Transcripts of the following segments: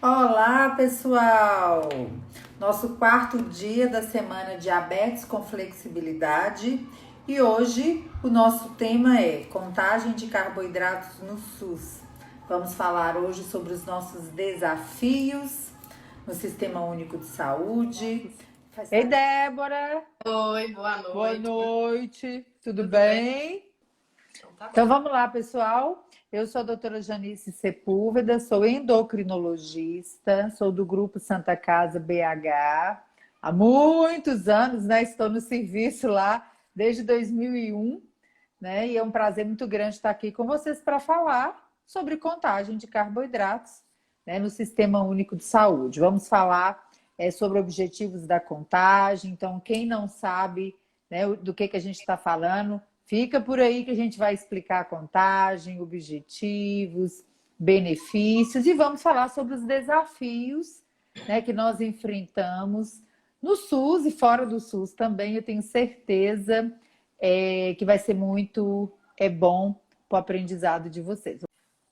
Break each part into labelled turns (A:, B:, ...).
A: Olá, pessoal! Nosso quarto dia da semana Diabetes com Flexibilidade e hoje o nosso tema é contagem de carboidratos no SUS. Vamos falar hoje sobre os nossos desafios no Sistema Único de Saúde. Ei, Débora!
B: Oi, boa
A: Boa
B: noite.
A: noite! Tudo
B: Tudo bem?
A: bem?
B: Então tá
A: Então
B: bom.
A: vamos lá, pessoal. Eu sou a doutora Janice Sepúlveda, sou endocrinologista, sou do Grupo Santa Casa BH. Há muitos anos, né? Estou no serviço lá desde 2001, né? E é um prazer muito grande estar aqui com vocês para falar sobre contagem de carboidratos, né, no Sistema Único de Saúde. Vamos falar sobre objetivos da contagem. Então, quem não sabe, né, do que a gente está falando, fica por aí que a gente vai explicar a contagem, objetivos, benefícios e vamos falar sobre os desafios, né, que nós enfrentamos no SUS e fora do SUS também. Eu tenho certeza que vai ser muito bom para o aprendizado de vocês.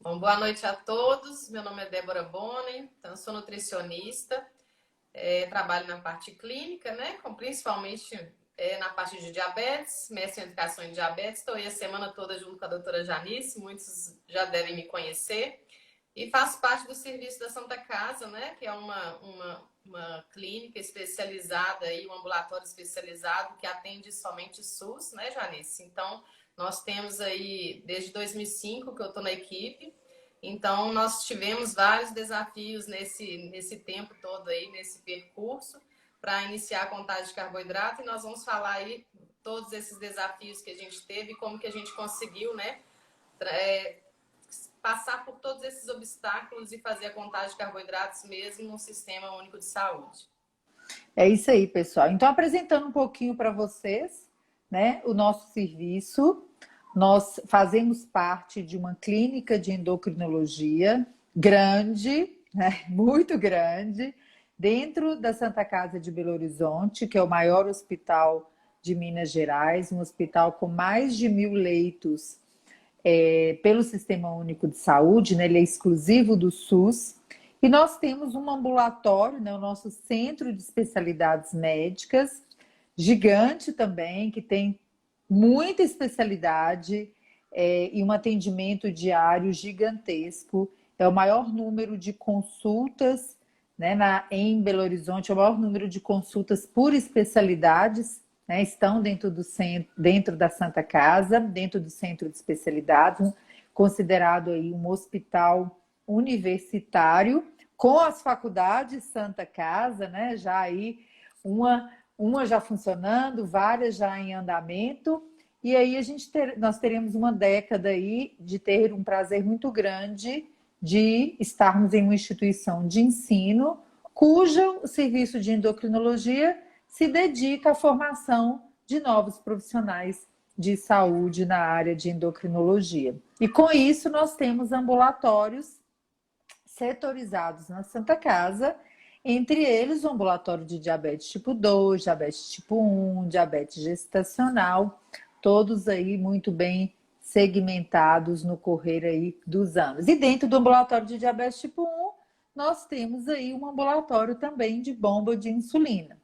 B: Bom, boa noite a todos. Meu nome é Débora Boni, então, eu sou nutricionista, trabalho na parte clínica, né? Principalmente na parte de diabetes, mestre em educação em diabetes. Estou aí a semana toda junto com a doutora Janice, muitos já devem me conhecer. E faço parte do serviço da Santa Casa, né? Que é uma clínica especializada, aí, um ambulatório especializado que atende somente SUS, né, Janice? Então, nós temos aí, desde 2005 que eu estou na equipe, então nós tivemos vários desafios nesse tempo todo aí, nesse percurso, para iniciar a contagem de carboidrato, e nós vamos falar aí todos esses desafios que a gente teve e como que a gente conseguiu, né, passar por todos esses obstáculos e fazer a contagem de carboidratos mesmo no Sistema Único de Saúde.
A: É isso aí, pessoal. Então, apresentando um pouquinho para vocês, né, o nosso serviço. Nós fazemos parte de uma clínica de endocrinologia grande, né, muito grande, dentro da Santa Casa de Belo Horizonte, que é o maior hospital de Minas Gerais, um hospital com mais de 1.000 leitos pelo Sistema Único de Saúde, né? Ele é exclusivo do SUS. E nós temos um ambulatório, né? O nosso centro de especialidades médicas, gigante também, que tem muita especialidade e um atendimento diário gigantesco. É o maior número de consultas, né, em Belo Horizonte, é o maior número de consultas por especialidades, né, estão dentro do centro, dentro da Santa Casa, dentro do centro de especialidades, considerado aí um hospital universitário, com as faculdades Santa Casa, né, já aí uma já funcionando, várias já em andamento, e aí nós teremos uma década aí de ter um prazer muito grande de estarmos em uma instituição de ensino cujo serviço de endocrinologia se dedica à formação de novos profissionais de saúde na área de endocrinologia. E com isso nós temos ambulatórios setorizados na Santa Casa, entre eles o ambulatório de diabetes tipo 2, diabetes tipo 1, diabetes gestacional, todos aí muito bem segmentados no correr aí dos anos. E dentro do ambulatório de diabetes tipo 1, nós temos aí um ambulatório também de bomba de insulina.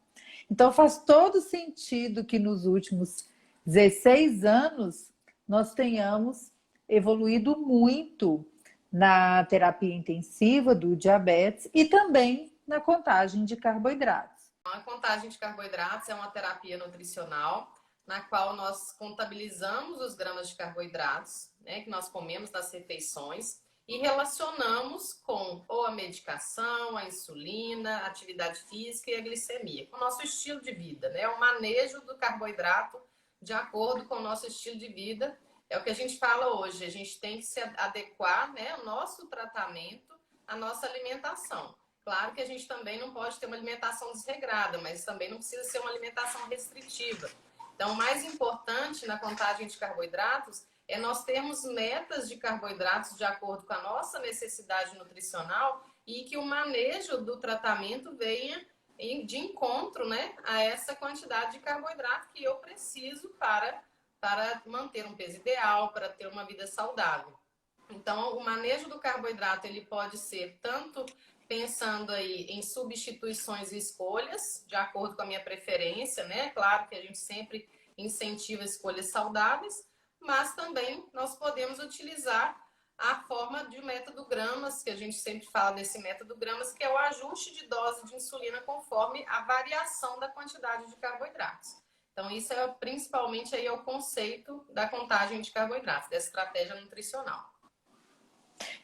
A: Então faz todo sentido que nos últimos 16 anos nós tenhamos evoluído muito na terapia intensiva do diabetes e também na contagem de carboidratos.
B: A contagem de carboidratos é uma terapia nutricional na qual nós contabilizamos os gramas de carboidratos, né, que nós comemos nas refeições e relacionamos com ou a medicação, a insulina, a atividade física e a glicemia, com o nosso estilo de vida, né? O manejo do carboidrato de acordo com o nosso estilo de vida. É o que a gente fala hoje, a gente tem que se adequar, né, ao nosso tratamento, à nossa alimentação. Claro que a gente também não pode ter uma alimentação desregrada, mas também não precisa ser uma alimentação restritiva. Então, o mais importante na contagem de carboidratos é nós termos metas de carboidratos de acordo com a nossa necessidade nutricional e que o manejo do tratamento venha de encontro, né, a essa quantidade de carboidrato que eu preciso para manter um peso ideal, para ter uma vida saudável. Então, o manejo do carboidrato ele pode ser tanto pensando aí em substituições e escolhas, de acordo com a minha preferência, né? Claro que a gente sempre incentiva escolhas saudáveis, mas também nós podemos utilizar a forma de método gramas, que a gente sempre fala desse método gramas, que é o ajuste de dose de insulina conforme a variação da quantidade de carboidratos. Então, isso é principalmente aí o conceito da contagem de carboidratos, dessa estratégia nutricional.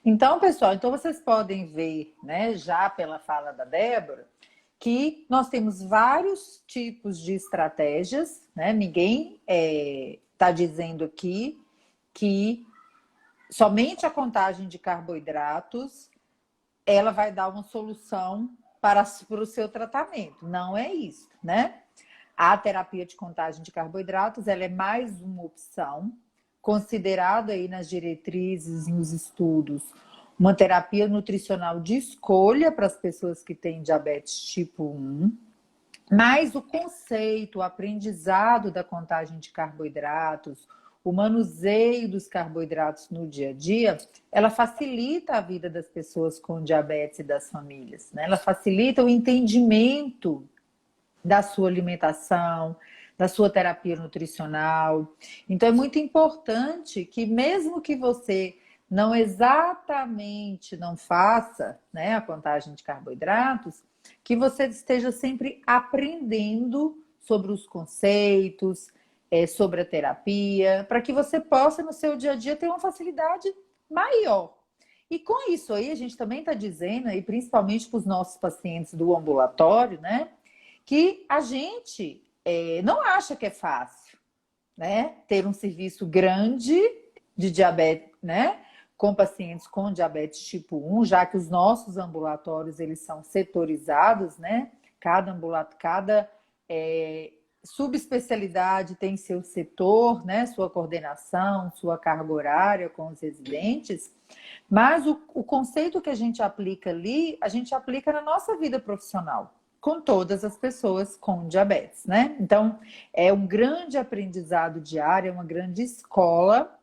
A: Então, pessoal, então vocês podem ver, né, já pela fala da Débora, que nós temos vários tipos de estratégias, né? Ninguém está dizendo aqui que somente a contagem de carboidratos ela vai dar uma solução para o seu tratamento. Não é isso, né? A terapia de contagem de carboidratos ela é mais uma opção, considerada aí nas diretrizes, nos estudos, uma terapia nutricional de escolha para as pessoas que têm diabetes tipo 1. Mas o conceito, o aprendizado da contagem de carboidratos, o manuseio dos carboidratos no dia a dia, ela facilita a vida das pessoas com diabetes e das famílias, né? Ela facilita o entendimento da sua alimentação, da sua terapia nutricional. Então é muito importante que mesmo que você não exatamente não faça, né, a contagem de carboidratos, que você esteja sempre aprendendo sobre os conceitos, sobre a terapia, para que você possa no seu dia a dia ter uma facilidade maior. E com isso aí a gente também está dizendo, e principalmente para os nossos pacientes do ambulatório, né, que a gente não acha que é fácil, né? Ter um serviço grande de diabetes, né? Com pacientes com diabetes tipo 1, já que os nossos ambulatórios eles são setorizados, né? Cada subespecialidade tem seu setor, né? Sua coordenação, sua carga horária com os residentes. Mas o conceito que a gente aplica ali, a gente aplica na nossa vida profissional, com todas as pessoas com diabetes, né? Então, é um grande aprendizado diário, é uma grande escola,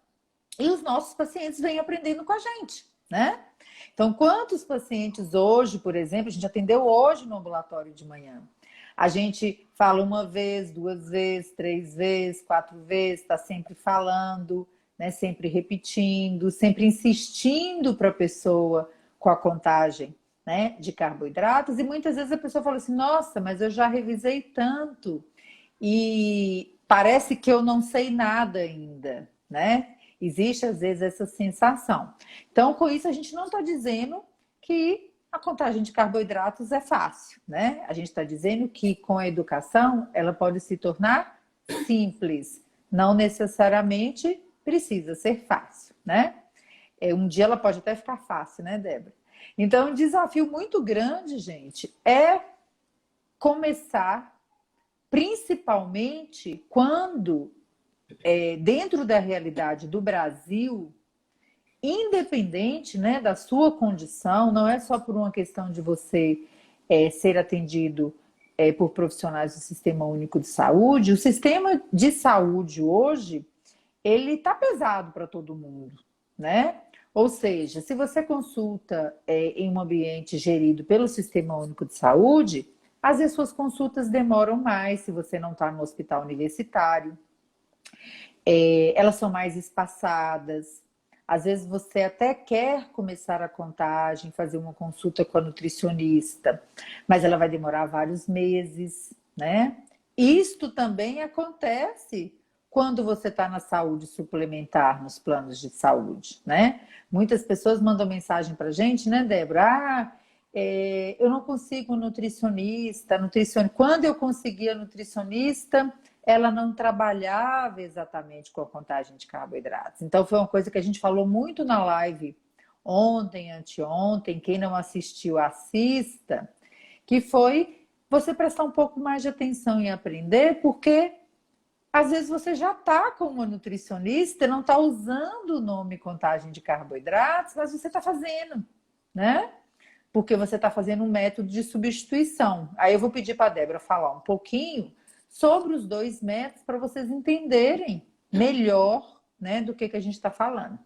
A: e os nossos pacientes vêm aprendendo com a gente, né? Então, quantos pacientes hoje, por exemplo, a gente atendeu hoje no ambulatório de manhã? A gente fala uma vez, duas vezes, três vezes, quatro vezes, está sempre falando, né? Sempre repetindo, sempre insistindo para a pessoa com a contagem, né, de carboidratos, e muitas vezes a pessoa fala assim, nossa, mas eu já revisei tanto e parece que eu não sei nada ainda, né? Existe às vezes essa sensação. Então, com isso a gente não está dizendo que a contagem de carboidratos é fácil, né? A gente está dizendo que com a educação ela pode se tornar simples, não necessariamente precisa ser fácil, né? Um dia ela pode até ficar fácil, né, Débora? Então, um desafio muito grande, gente, é começar, principalmente quando, dentro da realidade do Brasil, independente, né, da sua condição, não é só por uma questão de você ser atendido por profissionais do Sistema Único de Saúde, o sistema de saúde hoje, ele está pesado para todo mundo, né? Ou seja, se você consulta em um ambiente gerido pelo Sistema Único de Saúde, às vezes suas consultas demoram mais se você não está no hospital universitário. Elas são mais espaçadas. Às vezes você até quer começar a contagem, fazer uma consulta com a nutricionista, mas ela vai demorar vários meses, né? Isto também acontece quando você está na saúde suplementar, nos planos de saúde, né? Muitas pessoas mandam mensagem para a gente, né, Débora? Eu não consigo nutricionista. Quando eu conseguia nutricionista, ela não trabalhava exatamente com a contagem de carboidratos. Então, foi uma coisa que a gente falou muito na live ontem, anteontem. Quem não assistiu, assista. Que foi você prestar um pouco mais de atenção em aprender, porque às vezes você já está com uma nutricionista, não está usando o nome contagem de carboidratos, mas você está fazendo, né? Porque você está fazendo um método de substituição. Aí eu vou pedir para a Débora falar um pouquinho sobre os dois métodos para vocês entenderem melhor, né, do que a gente está falando.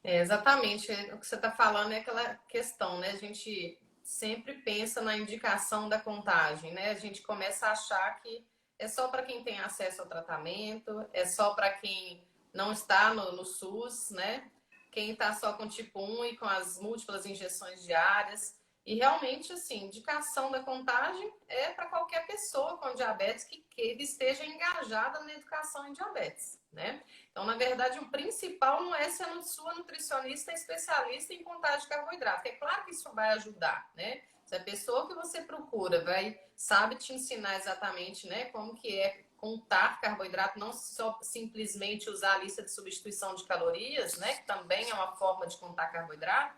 B: Exatamente. O que você está falando é aquela questão, né? A gente sempre pensa na indicação da contagem, né? A gente começa a achar que é só para quem tem acesso ao tratamento, é só para quem não está no SUS, né? Quem está só com tipo 1 e com as múltiplas injeções diárias. E realmente, assim, indicação da contagem é para qualquer pessoa com diabetes que esteja engajada na educação em diabetes, né? Então, na verdade, o principal não é se a sua nutricionista é especialista em contagem de carboidrato. É claro que isso vai ajudar, né? Se a pessoa que você procura sabe te ensinar exatamente, né, como que é contar carboidrato, não só simplesmente usar a lista de substituição de calorias, né, que também é uma forma de contar carboidrato,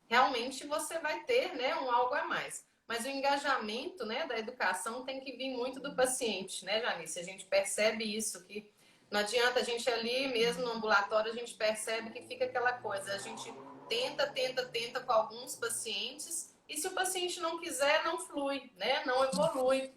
B: realmente você vai ter, né, um algo a mais. Mas o engajamento, né, da educação tem que vir muito do paciente, né, Janice? A gente percebe isso, que não adianta a gente ali mesmo no ambulatório, a gente percebe que fica aquela coisa, a gente tenta com alguns pacientes e se o paciente não quiser, não flui, né, não evolui.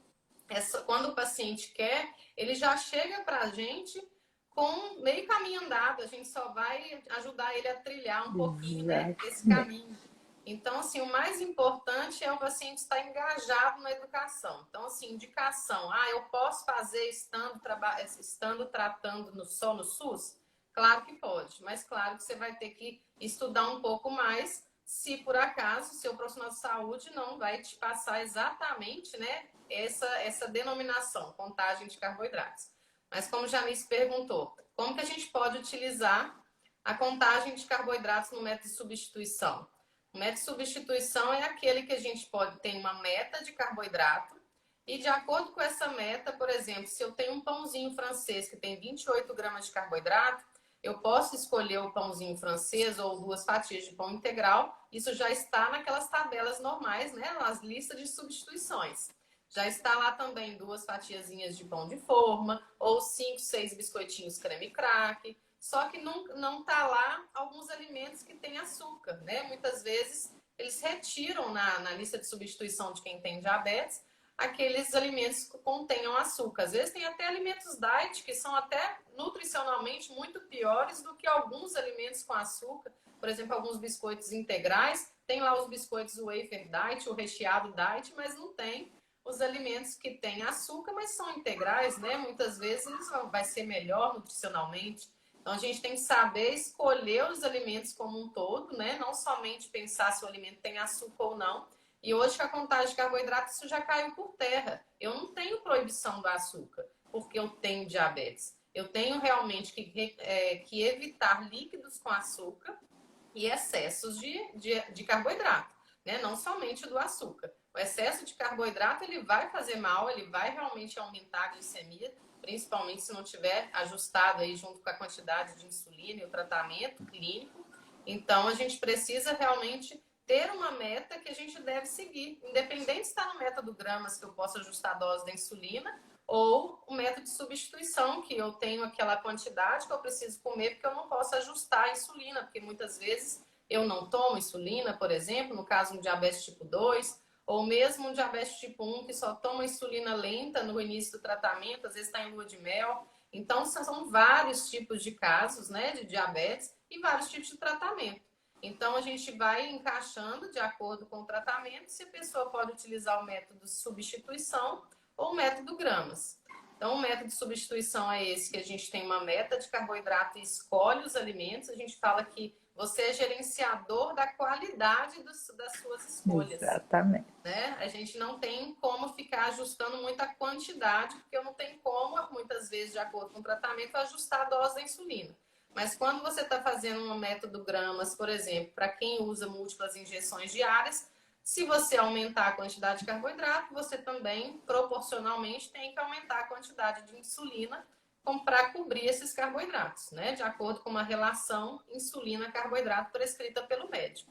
B: Quando o paciente quer, ele já chega para a gente com meio caminho andado, a gente só vai ajudar ele a trilhar um pouquinho, né, esse caminho. Então, assim, o mais importante é o paciente estar engajado na educação. Então, assim, indicação, eu posso fazer estando tratando só no SUS? Claro que pode, mas claro que você vai ter que estudar um pouco mais se por acaso o seu profissional de saúde não vai te passar exatamente, né, essa denominação, contagem de carboidratos. Mas como já me perguntou, como que a gente pode utilizar a contagem de carboidratos no método de substituição? O método de substituição é aquele que a gente pode ter uma meta de carboidrato e de acordo com essa meta, por exemplo, se eu tenho um pãozinho francês que tem 28 gramas de carboidrato, eu posso escolher o pãozinho francês ou 2 fatias de pão integral. Isso já está naquelas tabelas normais, né? Nas listas de substituições. Já está lá também 2 fatiazinhas de pão de forma ou 5, 6 biscoitinhos creme crack. Só que não está lá alguns alimentos que têm açúcar, né? Muitas vezes eles retiram na lista de substituição de quem tem diabetes aqueles alimentos que contenham açúcar. Às vezes tem até alimentos diet que são até nutricionalmente muito piores do que alguns alimentos com açúcar. Por exemplo, alguns biscoitos integrais, tem lá os biscoitos wafer diet, o recheado diet, mas não tem os alimentos que têm açúcar, mas são integrais, né? Muitas vezes vai ser melhor nutricionalmente. Então, a gente tem que saber escolher os alimentos como um todo, né? Não somente pensar se o alimento tem açúcar ou não. E hoje, com a contagem de carboidrato, isso já caiu por terra. Eu não tenho proibição do açúcar, porque eu tenho diabetes. Eu tenho realmente que evitar líquidos com açúcar e excessos de carboidrato, né? Não somente do açúcar. O excesso de carboidrato, ele vai fazer mal, ele vai realmente aumentar a glicemia, principalmente se não tiver ajustado aí junto com a quantidade de insulina e o tratamento clínico. Então, a gente precisa realmente ter uma meta que a gente deve seguir, independente se está no método gramas, que eu posso ajustar a dose da insulina, ou o método de substituição, que eu tenho aquela quantidade que eu preciso comer, porque eu não posso ajustar a insulina, porque muitas vezes eu não tomo insulina, por exemplo, no caso um diabetes tipo 2, ou mesmo um diabetes tipo 1, que só toma insulina lenta no início do tratamento, às vezes está em lua de mel. Então, são vários tipos de casos, né, de diabetes e vários tipos de tratamento. Então, a gente vai encaixando de acordo com o tratamento, se a pessoa pode utilizar o método de substituição ou o método gramas. Então, o método de substituição é esse, que a gente tem uma meta de carboidrato e escolhe os alimentos. A gente fala que você é gerenciador da qualidade das suas escolhas.
A: Exatamente.
B: Né? A gente não tem como ficar ajustando muita quantidade, porque eu não tenho como, muitas vezes, de acordo com o tratamento, ajustar a dose da insulina. Mas quando você está fazendo um método gramas, por exemplo, para quem usa múltiplas injeções diárias, se você aumentar a quantidade de carboidrato, você também, proporcionalmente, tem que aumentar a quantidade de insulina para cobrir esses carboidratos, né? De acordo com uma relação insulina-carboidrato prescrita pelo médico.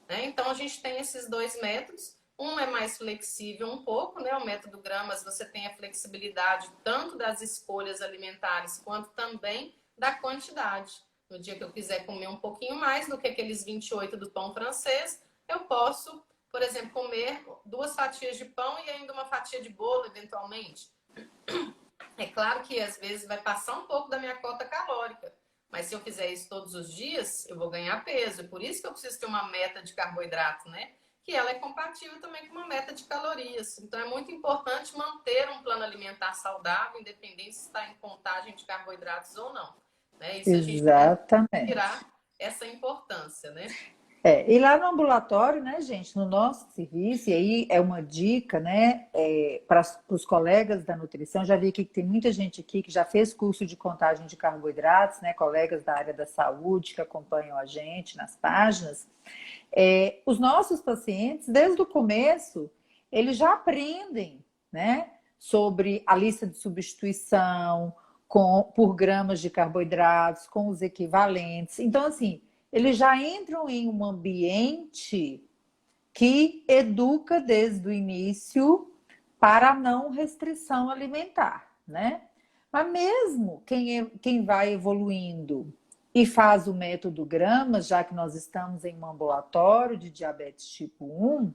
B: Né? Então, a gente tem esses dois métodos. Um é mais flexível um pouco, né? O método gramas, você tem a flexibilidade tanto das escolhas alimentares quanto também da quantidade. No dia que eu quiser comer um pouquinho mais do que aqueles 28 do pão francês, eu posso, por exemplo, comer 2 fatias de pão e ainda uma fatia de bolo, eventualmente. É claro que às vezes vai passar um pouco da minha cota calórica, mas se eu fizer isso todos os dias, eu vou ganhar peso. E por isso que eu preciso ter uma meta de carboidrato, né? que ela é compatível também com uma meta de calorias. Então, é muito importante manter um plano alimentar saudável, independente se está em contagem de carboidratos ou não. Né? Isso a gente precisa
A: Exatamente.
B: tirar essa importância, né?
A: E lá no ambulatório, né, gente, no nosso serviço, e aí é uma dica, né, para os colegas da nutrição, já vi aqui que tem muita gente aqui que já fez curso de contagem de carboidratos, né, colegas da área da saúde que acompanham a gente nas páginas. Os nossos pacientes, desde o começo, eles já aprendem, né, sobre a lista de substituição, por gramas de carboidratos, com os equivalentes. Então, assim, eles já entram em um ambiente que educa desde o início para a não restrição alimentar, né? Mas mesmo quem vai evoluindo e faz o método gramas, já que nós estamos em um ambulatório de diabetes tipo 1,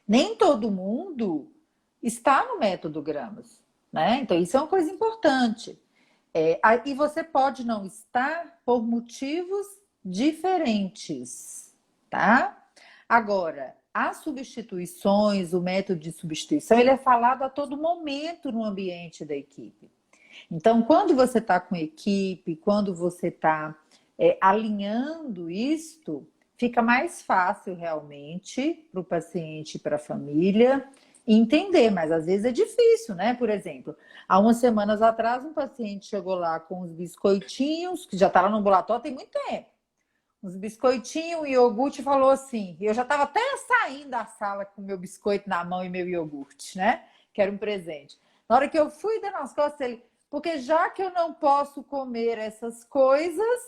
A: nem todo mundo está no método gramas, né? Então, isso é uma coisa importante. E você pode não estar por motivos diferentes, tá? Agora, as substituições, o método de substituição, ele é falado a todo momento no ambiente da equipe. Então, quando você está com equipe, quando você está alinhando isto, fica mais fácil realmente para o paciente e para a família entender, mas às vezes é difícil, né? Por exemplo, há umas semanas atrás, um paciente chegou lá com os biscoitinhos, que já está lá no ambulatório tem muito tempo, uns biscoitinhos e iogurte, e falou assim, eu já estava até saindo da sala com meu biscoito na mão e meu iogurte, né? Que era um presente. Na hora que eu fui dando as costas, ele, porque já que eu não posso comer essas coisas,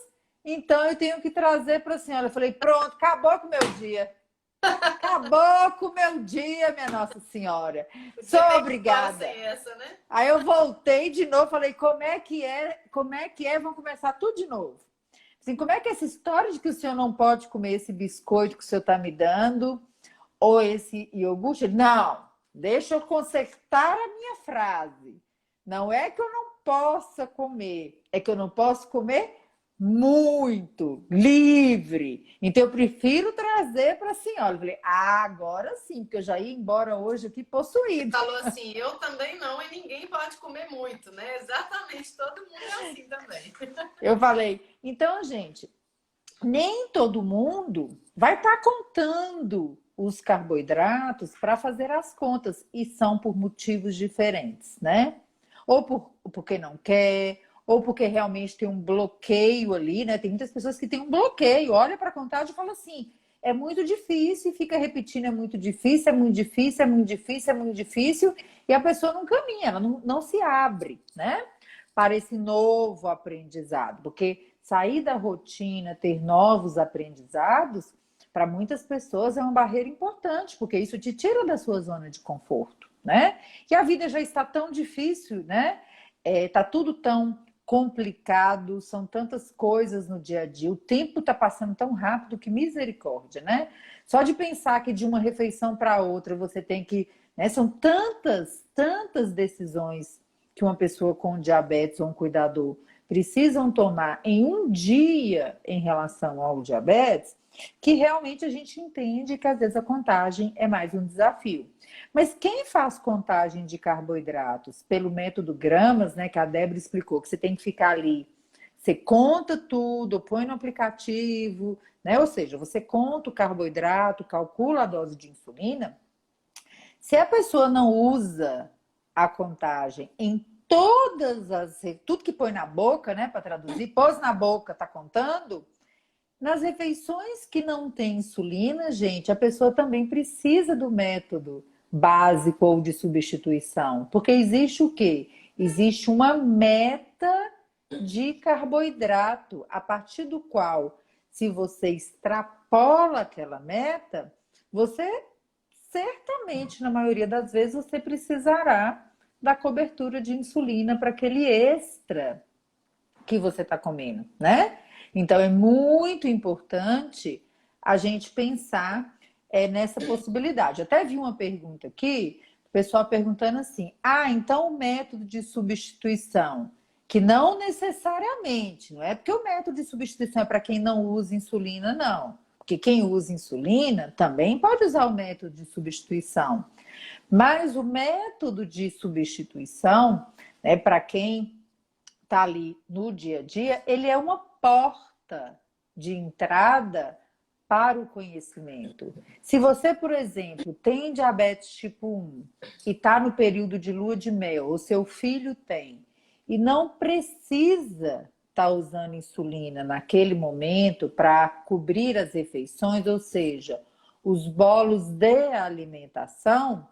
A: então eu tenho que trazer para a senhora. Eu falei, pronto, acabou com o meu dia. Acabou com o meu dia, minha Nossa Senhora. Sou obrigada.
B: Essa, né?
A: Aí eu voltei de novo, falei, como é que é? Como é que é? Vamos começar tudo de novo. Assim, como é que é essa história de que o senhor não pode comer esse biscoito que o senhor está me dando? Ou esse iogurte? Não, deixa eu consertar a minha frase. Não é que eu não possa comer, é que eu não posso comer muito, livre. Então eu prefiro trazer para a senhora. Eu falei, agora sim, porque eu já ia embora hoje aqui possuído.
B: Falou assim, eu também não, e ninguém pode comer muito, né? Exatamente, todo mundo é assim também.
A: Eu falei, então, gente, nem todo mundo vai estar contando os carboidratos para fazer as contas, e são por motivos diferentes, né? Ou porque não quer, ou porque realmente tem um bloqueio ali, né? Tem muitas pessoas que têm um bloqueio, olha para a contagem e fala assim, é muito difícil, e fica repetindo, é muito difícil, é muito difícil, é muito difícil, é muito difícil, e a pessoa não caminha, ela não se abre, né? Para esse novo aprendizado, porque sair da rotina, ter novos aprendizados, para muitas pessoas é uma barreira importante, porque isso te tira da sua zona de conforto, né? E a vida já está tão difícil, né? Tá tudo tão complicado, são tantas coisas no dia a dia, o tempo está passando tão rápido, que misericórdia, né? Só de pensar que de uma refeição para outra você tem que, né? São tantas decisões que uma pessoa com diabetes ou um cuidador precisam tomar em um dia em relação ao diabetes, que realmente a gente entende que às vezes a contagem é mais um desafio. Mas quem faz contagem de carboidratos pelo método gramas, né, que a Débora explicou, que você tem que ficar ali, você conta tudo, põe no aplicativo, né? Ou seja, você conta o carboidrato, calcula a dose de insulina. Se a pessoa não usa a contagem em tudo que põe na boca, né, para traduzir, pôs na boca, tá contando. Nas refeições que não tem insulina, gente, a pessoa também precisa do método básico ou de substituição, porque existe o quê? Existe uma meta de carboidrato, a partir do qual, se você extrapola aquela meta, você certamente, na maioria das vezes, você precisará da cobertura de insulina para aquele extra que você está comendo, né? Então, é muito importante a gente pensar nessa possibilidade. Até vi uma pergunta aqui, o pessoal perguntando assim, então o método de substituição, que não necessariamente, não é porque o método de substituição é para quem não usa insulina, não. Porque quem usa insulina também pode usar o método de substituição. Mas o método de substituição, né, para quem está ali no dia a dia, ele é uma porta de entrada para o conhecimento. Se você, por exemplo, tem diabetes tipo 1 e está no período de lua de mel, ou seu filho tem, e não precisa estar usando insulina naquele momento para cobrir as refeições, ou seja, os bolos de alimentação,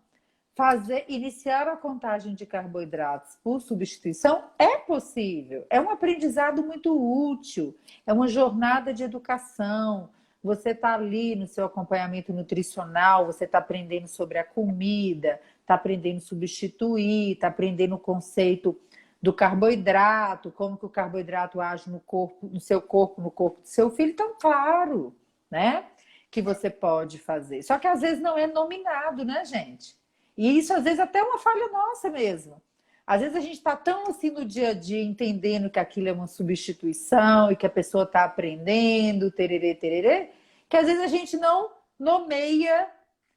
A: iniciar a contagem de carboidratos por substituição é possível. É um aprendizado muito útil, é uma jornada de educação. Você está ali no seu acompanhamento nutricional, você está aprendendo sobre a comida, está aprendendo a substituir, está aprendendo o conceito do carboidrato, como que o carboidrato age no corpo, no seu corpo, no corpo do seu filho. Então, claro, né, que você pode fazer. Só que às vezes não é nominado, né, gente? E isso, às vezes, até é uma falha nossa mesmo. Às vezes a gente está tão assim no dia a dia, entendendo que aquilo é uma substituição e que a pessoa está aprendendo, tererê, tererê, que às vezes a gente não nomeia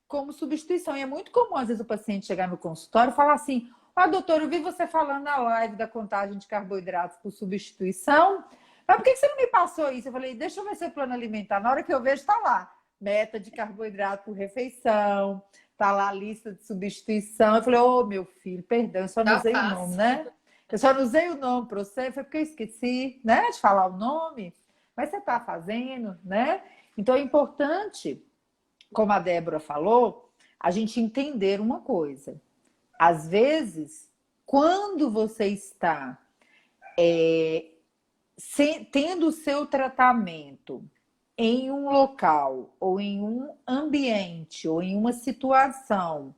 A: como substituição. E é muito comum, às vezes, o paciente chegar no consultório e falar assim: ah, doutor, eu vi você falando na live da contagem de carboidratos por substituição, mas por que você não me passou isso? Eu falei: deixa eu ver seu plano alimentar. Na hora que eu vejo, está lá. Meta de carboidrato por refeição, tá lá a lista de substituição. Eu falei: ô, meu filho, perdão, eu só não
B: Já
A: usei o nome,
B: faço.
A: né? Eu só não usei o nome para você, foi porque eu esqueci, né, de falar o nome. Mas você tá fazendo, né? Então é importante, como a Débora falou, a gente entender uma coisa. Às vezes, quando você está tendo o seu tratamento em um local, ou em um ambiente, ou em uma situação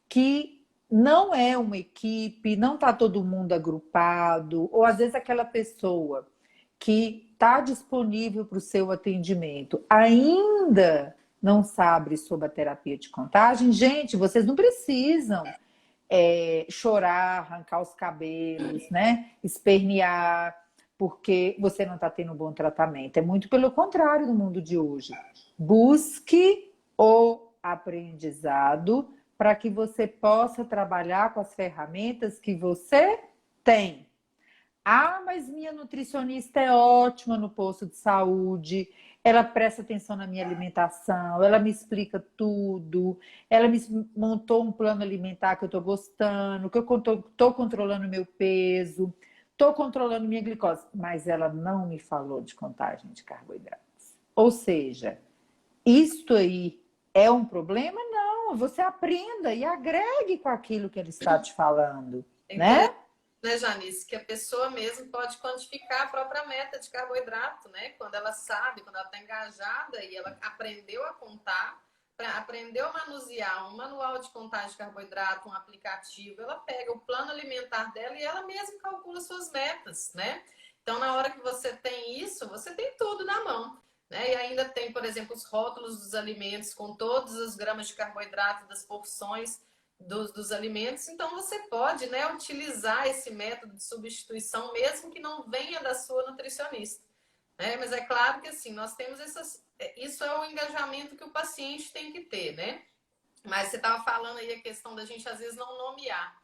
A: que não é uma equipe, não está todo mundo agrupado, ou às vezes aquela pessoa que está disponível para o seu atendimento ainda não sabe sobre a terapia de contagem, gente, vocês não precisam chorar, arrancar os cabelos, né? Espernear, porque você não está tendo um bom tratamento. É muito pelo contrário no mundo de hoje. Busque o aprendizado para que você possa trabalhar com as ferramentas que você tem. Ah, mas minha nutricionista é ótima no posto de saúde, ela presta atenção na minha alimentação, ela me explica tudo, ela me montou um plano alimentar que eu estou gostando, que eu estou controlando meu peso, estou controlando minha glicose, mas ela não me falou de contagem de carboidratos. Ou seja, isto aí é um problema? Não, você aprenda e agregue com aquilo que ele está te falando, né?
B: Né, Janice, que a pessoa mesmo pode quantificar a própria meta de carboidrato, né? Quando ela sabe, quando ela está engajada e ela aprendeu a contar, aprendeu a manusear um manual de contagem de carboidrato, um aplicativo, ela pega o plano alimentar dela e ela mesma calcula suas metas, né? Então, na hora que você tem isso, você tem tudo na mão. Né? E ainda tem, por exemplo, os rótulos dos alimentos com todos os gramas de carboidrato das porções dos alimentos, então você pode, né, utilizar esse método de substituição, mesmo que não venha da sua nutricionista. Né? Mas é claro que assim, nós temos isso é o engajamento que o paciente tem que ter, né? Mas você estava falando aí a questão da gente às vezes não nomear.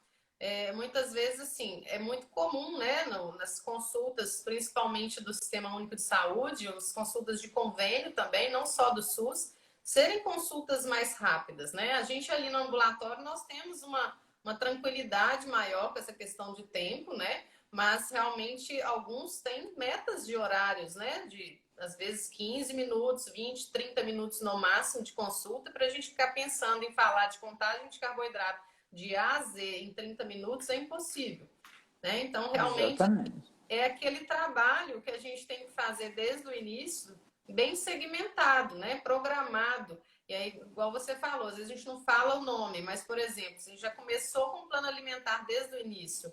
B: Muitas vezes, assim, é muito comum, né, nas consultas, principalmente do Sistema Único de Saúde, as consultas de convênio também, não só do SUS, serem consultas mais rápidas, né? A gente ali no ambulatório, nós temos uma tranquilidade maior com essa questão de tempo, né? Mas realmente alguns têm metas de horários, né? De às vezes 15 minutos, 20, 30 minutos no máximo de consulta, para a gente ficar pensando em falar de contagem de carboidrato de A a Z em 30 minutos é impossível, né? Então, realmente, exatamente, é aquele trabalho que a gente tem que fazer desde o início, bem segmentado, né? Programado. E aí, igual você falou, às vezes a gente não fala o nome, mas, por exemplo, a gente já começou com o plano alimentar desde o início.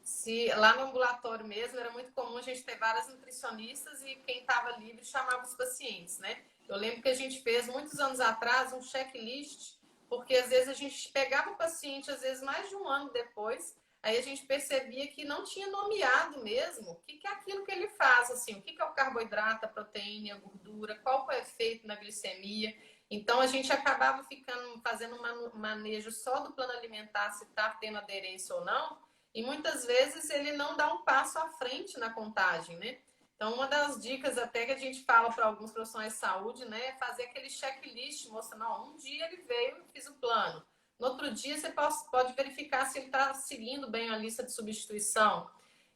B: Se lá no ambulatório mesmo era muito comum a gente ter várias nutricionistas e quem estava livre chamava os pacientes, né? Eu lembro que a gente fez muitos anos atrás um checklist, porque às vezes a gente pegava o paciente, às vezes mais de um ano depois, aí a gente percebia que não tinha nomeado mesmo o que é aquilo que ele faz, assim, o que é o carboidrato, a proteína, a gordura, qual é o efeito na glicemia. Então, a gente acabava fazendo um manejo só do plano alimentar, se está tendo aderência ou não, e muitas vezes ele não dá um passo à frente na contagem, né? Então, uma das dicas até que a gente fala para alguns profissionais de saúde, né, é fazer aquele checklist, mostrando, ó, um dia ele veio e fiz o plano. No outro dia, você pode verificar se ele está seguindo bem a lista de substituição.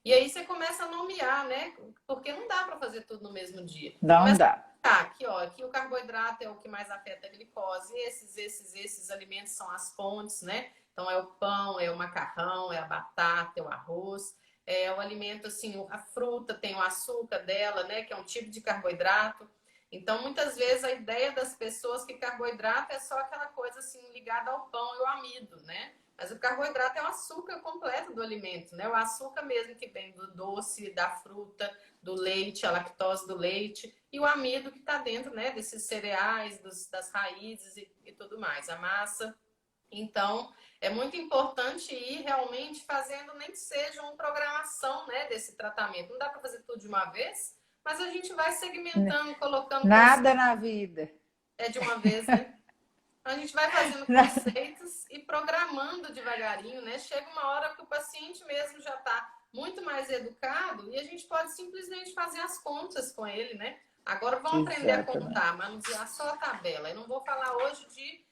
B: E aí você começa a nomear, né? Porque não dá para fazer tudo no mesmo dia.
A: Não
B: Começa
A: dá.
B: aqui, ó, aqui o carboidrato é o que mais afeta a glicose. Esses alimentos são as fontes, né? Então, é o pão, é o macarrão, é a batata, é o arroz. É o alimento, assim, a fruta tem o açúcar dela, né? Que é um tipo de carboidrato. Então, muitas vezes, a ideia das pessoas que carboidrato é só aquela coisa, assim, ligada ao pão e ao amido, né? Mas o carboidrato é o açúcar completo do alimento, né? O açúcar mesmo que vem do doce, da fruta, do leite, a lactose do leite, e o amido que está dentro, né, desses cereais, das raízes e tudo mais, a massa. Então, é muito importante ir realmente fazendo, nem que seja uma programação, né, desse tratamento. Não dá para fazer tudo de uma vez, mas a gente vai segmentando, colocando
A: Nada
B: conceitos
A: na vida.
B: de uma vez, né? A gente vai fazendo conceitos e programando devagarinho, né? Chega uma hora que o paciente mesmo já está muito mais educado e a gente pode simplesmente fazer as contas com ele, né? Agora vamos aprender a
A: Exatamente.
B: contar, manusear só a tabela. Eu não vou falar hoje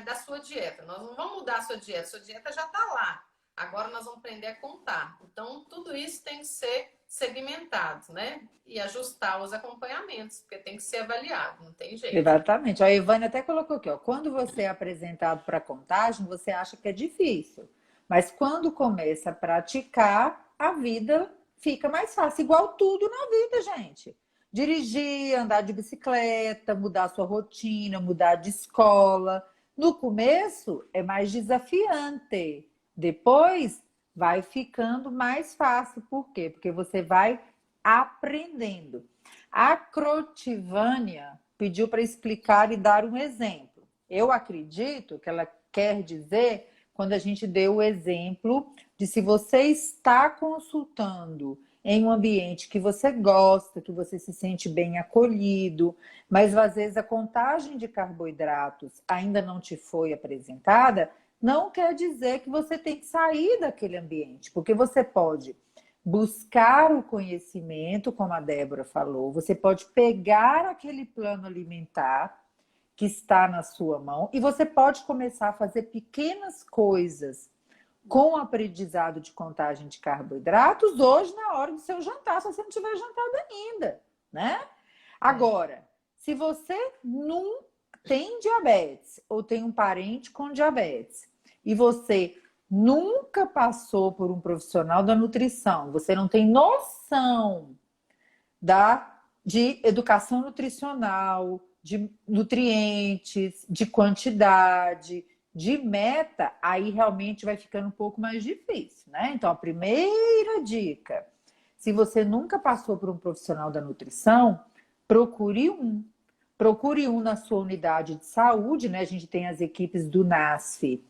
B: da sua dieta. Nós não vamos mudar a sua dieta. Sua dieta já está lá. Agora nós vamos aprender a contar. Então, tudo isso tem que ser segmentado, né? E ajustar os acompanhamentos, porque tem que ser avaliado, não tem jeito.
A: Exatamente. A Ivane até colocou aqui, ó, quando você é apresentado para contagem, você acha que é difícil. Mas quando começa a praticar, a vida fica mais fácil. Igual tudo na vida, gente. Dirigir, andar de bicicleta, mudar a sua rotina, mudar de escola. No começo é mais desafiante. Depois vai ficando mais fácil. Por quê? Porque você vai aprendendo. A Crotivânia pediu para explicar e dar um exemplo. Eu acredito que ela quer dizer quando a gente deu o exemplo de se você está consultando em um ambiente que você gosta, que você se sente bem acolhido, mas às vezes a contagem de carboidratos ainda não te foi apresentada, não quer dizer que você tem que sair daquele ambiente, porque você pode buscar o conhecimento, como a Débora falou, você pode pegar aquele plano alimentar que está na sua mão e você pode começar a fazer pequenas coisas com o aprendizado de contagem de carboidratos hoje na hora do seu jantar, se você não tiver jantado ainda, né? Agora, se você não tem diabetes ou tem um parente com diabetes e você nunca passou por um profissional da nutrição, você não tem noção de educação nutricional, de nutrientes, de quantidade, de meta, aí realmente vai ficando um pouco mais difícil, né? Então, a primeira dica, se você nunca passou por um profissional da nutrição, procure um. Procure um na sua unidade de saúde, né? A gente tem as equipes do NASF,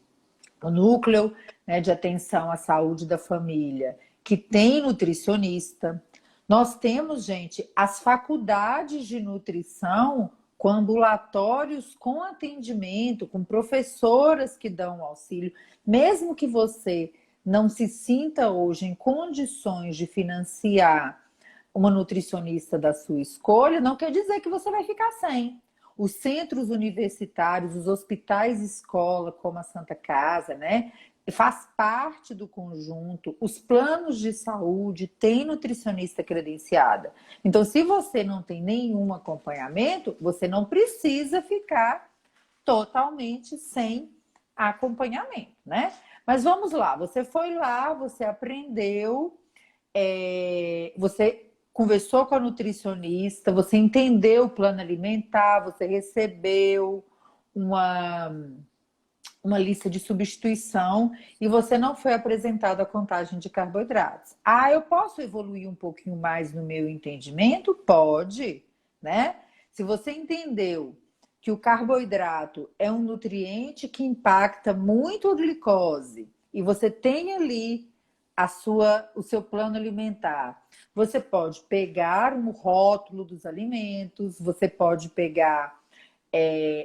A: o Núcleo, né, de Atenção à Saúde da Família, que tem nutricionista. Nós temos, gente, as faculdades de nutrição com ambulatórios, com atendimento, com professoras que dão auxílio. Mesmo que você não se sinta hoje em condições de financiar uma nutricionista da sua escolha, não quer dizer que você vai ficar sem. Os centros universitários, os hospitais escola, como a Santa Casa, né? Faz parte do conjunto. Os planos de saúde têm nutricionista credenciada. Então, se você não tem nenhum acompanhamento, você não precisa ficar totalmente sem acompanhamento, né? Mas vamos lá, você foi lá, você aprendeu, você conversou com a nutricionista, você entendeu o plano alimentar, você recebeu uma lista de substituição e você não foi apresentado a contagem de carboidratos. Ah, eu posso evoluir um pouquinho mais no meu entendimento? Pode, né? Se você entendeu que o carboidrato é um nutriente que impacta muito a glicose e você tem ali o seu plano alimentar, você pode pegar um rótulo dos alimentos, você pode pegar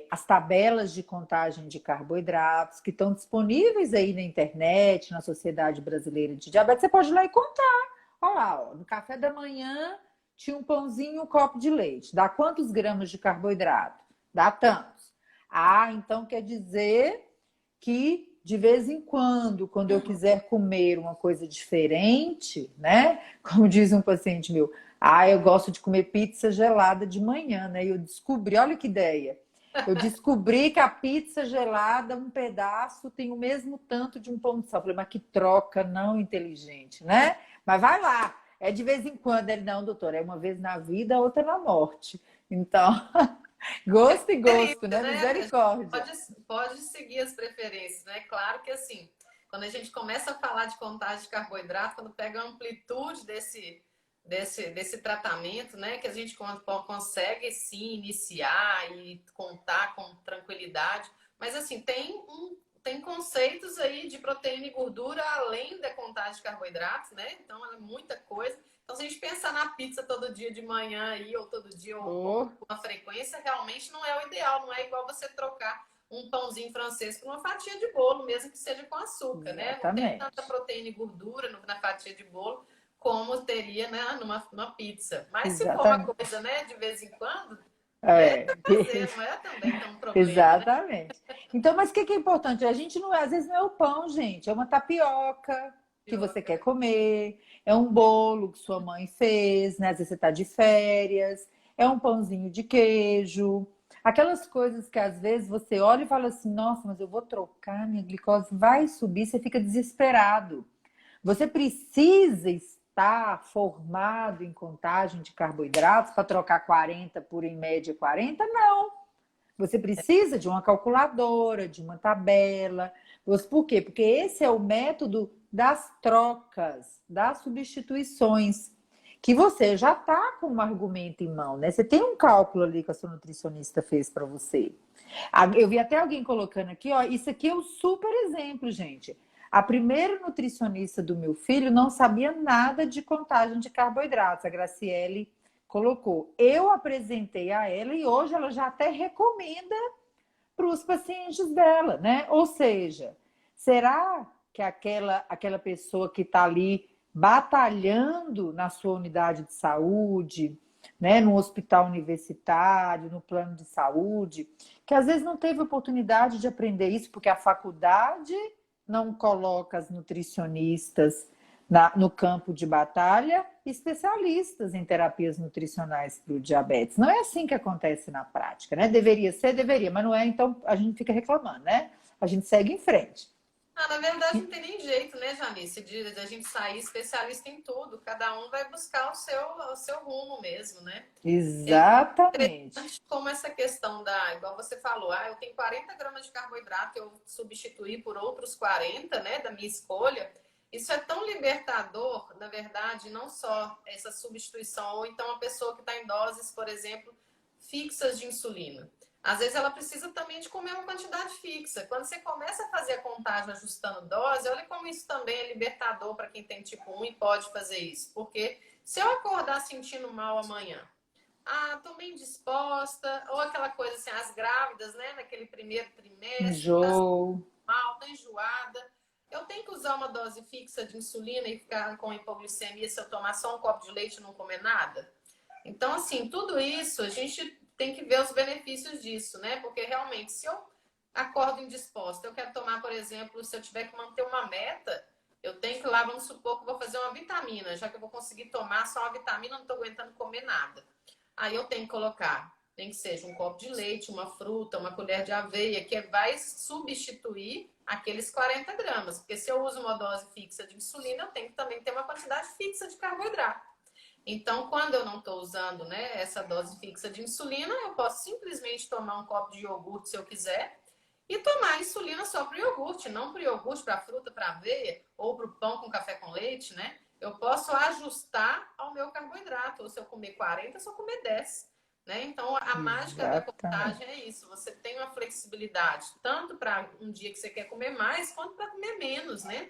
A: as tabelas de contagem de carboidratos que estão disponíveis aí na internet, na Sociedade Brasileira de Diabetes. Você pode ir lá e contar. Olha lá, ó, no café da manhã tinha um pãozinho e um copo de leite. Dá quantos gramas de carboidrato? Dá tantos. Ah, então quer dizer que de vez em quando eu quiser comer uma coisa diferente, né? Como diz um paciente meu, eu gosto de comer pizza gelada de manhã, né? E eu descobri, olha que ideia. Eu descobri que a pizza gelada, um pedaço, tem o mesmo tanto de um pão de sal. Eu falei, mas que troca não inteligente, né? Mas vai lá. É de vez em quando. Ele, não, doutor, é uma vez na vida, outra na morte. Então, gosto e gosto, né?
B: Né?
A: Misericórdia.
B: Pode seguir as preferências, né? Claro que assim, quando a gente começa a falar de contagem de carboidrato, quando pega a amplitude desse tratamento, né? Que a gente consegue sim iniciar e contar com tranquilidade. Mas assim, tem conceitos aí de proteína e gordura além da contagem de carboidratos, né? Então é muita coisa. Então, se a gente pensar na pizza todo dia de manhã aí, ou todo dia, ou com uma frequência, realmente não é o ideal. Não é igual você trocar um pãozinho francês por uma fatia de bolo, mesmo que seja com açúcar, né? Não tem
A: Exatamente.
B: tanta proteína e gordura na fatia de bolo como teria, né, numa pizza. Mas se for uma
A: Exatamente.
B: coisa, né, de vez em quando, deixa
A: É,
B: fazer, não é também tão problema, né?
A: exatamente. Então, mas o que é importante? A gente não, às vezes não é o pão, gente, é uma tapioca que você quer comer, é um bolo que sua mãe fez, né? Às vezes você está de férias, é um pãozinho de queijo, aquelas coisas que às vezes você olha e fala assim, nossa, mas eu vou trocar, minha glicose vai subir, você fica desesperado. Você precisa estar formado em contagem de carboidratos para trocar 40 por, em média, 40? Não. Você precisa de uma calculadora, de uma tabela. Por quê? Porque esse é o método das trocas, das substituições, que você já está com um argumento em mão, né? Você tem um cálculo ali que a sua nutricionista fez para você. Eu vi até alguém colocando aqui, ó, isso aqui é um super exemplo, gente. A primeira nutricionista do meu filho não sabia nada de contagem de carboidratos. A Graciele colocou. Eu apresentei a ela e hoje ela já até recomenda para os pacientes dela, né? Ou seja, será que aquela pessoa que está ali batalhando na sua unidade de saúde, né, no hospital universitário, no plano de saúde, que às vezes não teve oportunidade de aprender isso porque a faculdade não coloca as nutricionistas no campo de batalha, especialistas em terapias nutricionais para o diabetes. Não é assim que acontece na prática, né? Deveria ser, deveria, mas não é, então a gente fica reclamando, né? A gente segue em frente.
B: Na verdade, não tem nem jeito, né, Janice, de a gente sair especialista em tudo. Cada um vai buscar o seu rumo mesmo, né?
A: Exatamente.
B: Como essa questão igual você falou, eu tenho 40 gramas de carboidrato, eu substituí por outros 40, né, da minha escolha. Isso é tão libertador, na verdade, não só essa substituição, ou então a pessoa que está em doses, por exemplo, fixas de insulina. Às vezes ela precisa também de comer uma quantidade fixa. Quando você começa a fazer a contagem ajustando dose, olha como isso também é libertador para quem tem tipo 1 e pode fazer isso. Porque se eu acordar sentindo mal amanhã, tô bem disposta, ou aquela coisa assim, as grávidas, né, naquele primeiro trimestre, tá
A: Enjoo.
B: mal, tá enjoada, eu tenho que usar uma dose fixa de insulina e ficar com hipoglicemia se eu tomar só um copo de leite e não comer nada? Então, assim, tudo isso a gente tem que ver os benefícios disso, né? Porque realmente, se eu acordo indisposta, eu quero tomar, por exemplo, se eu tiver que manter uma meta, eu tenho que lá, vamos supor que vou fazer uma vitamina, já que eu vou conseguir tomar só uma vitamina, não estou aguentando comer nada. Aí eu tenho que colocar, nem que seja um copo de leite, uma fruta, uma colher de aveia, que vai substituir aqueles 40 gramas. Porque se eu uso uma dose fixa de insulina, eu tenho que também ter uma quantidade fixa de carboidrato. Então, quando eu não estou usando, né, essa dose fixa de insulina, eu posso simplesmente tomar um copo de iogurte se eu quiser e tomar insulina só para o iogurte, não para o iogurte, para a fruta, para a aveia ou para o pão com café com leite, né? Eu posso ajustar ao meu carboidrato, ou se eu comer 40, se eu comer 10, né? Então, a mágica da
A: Exatamente.
B: contagem é isso. Você tem tem uma flexibilidade, tanto para um dia que você quer comer mais, quanto para comer menos, né?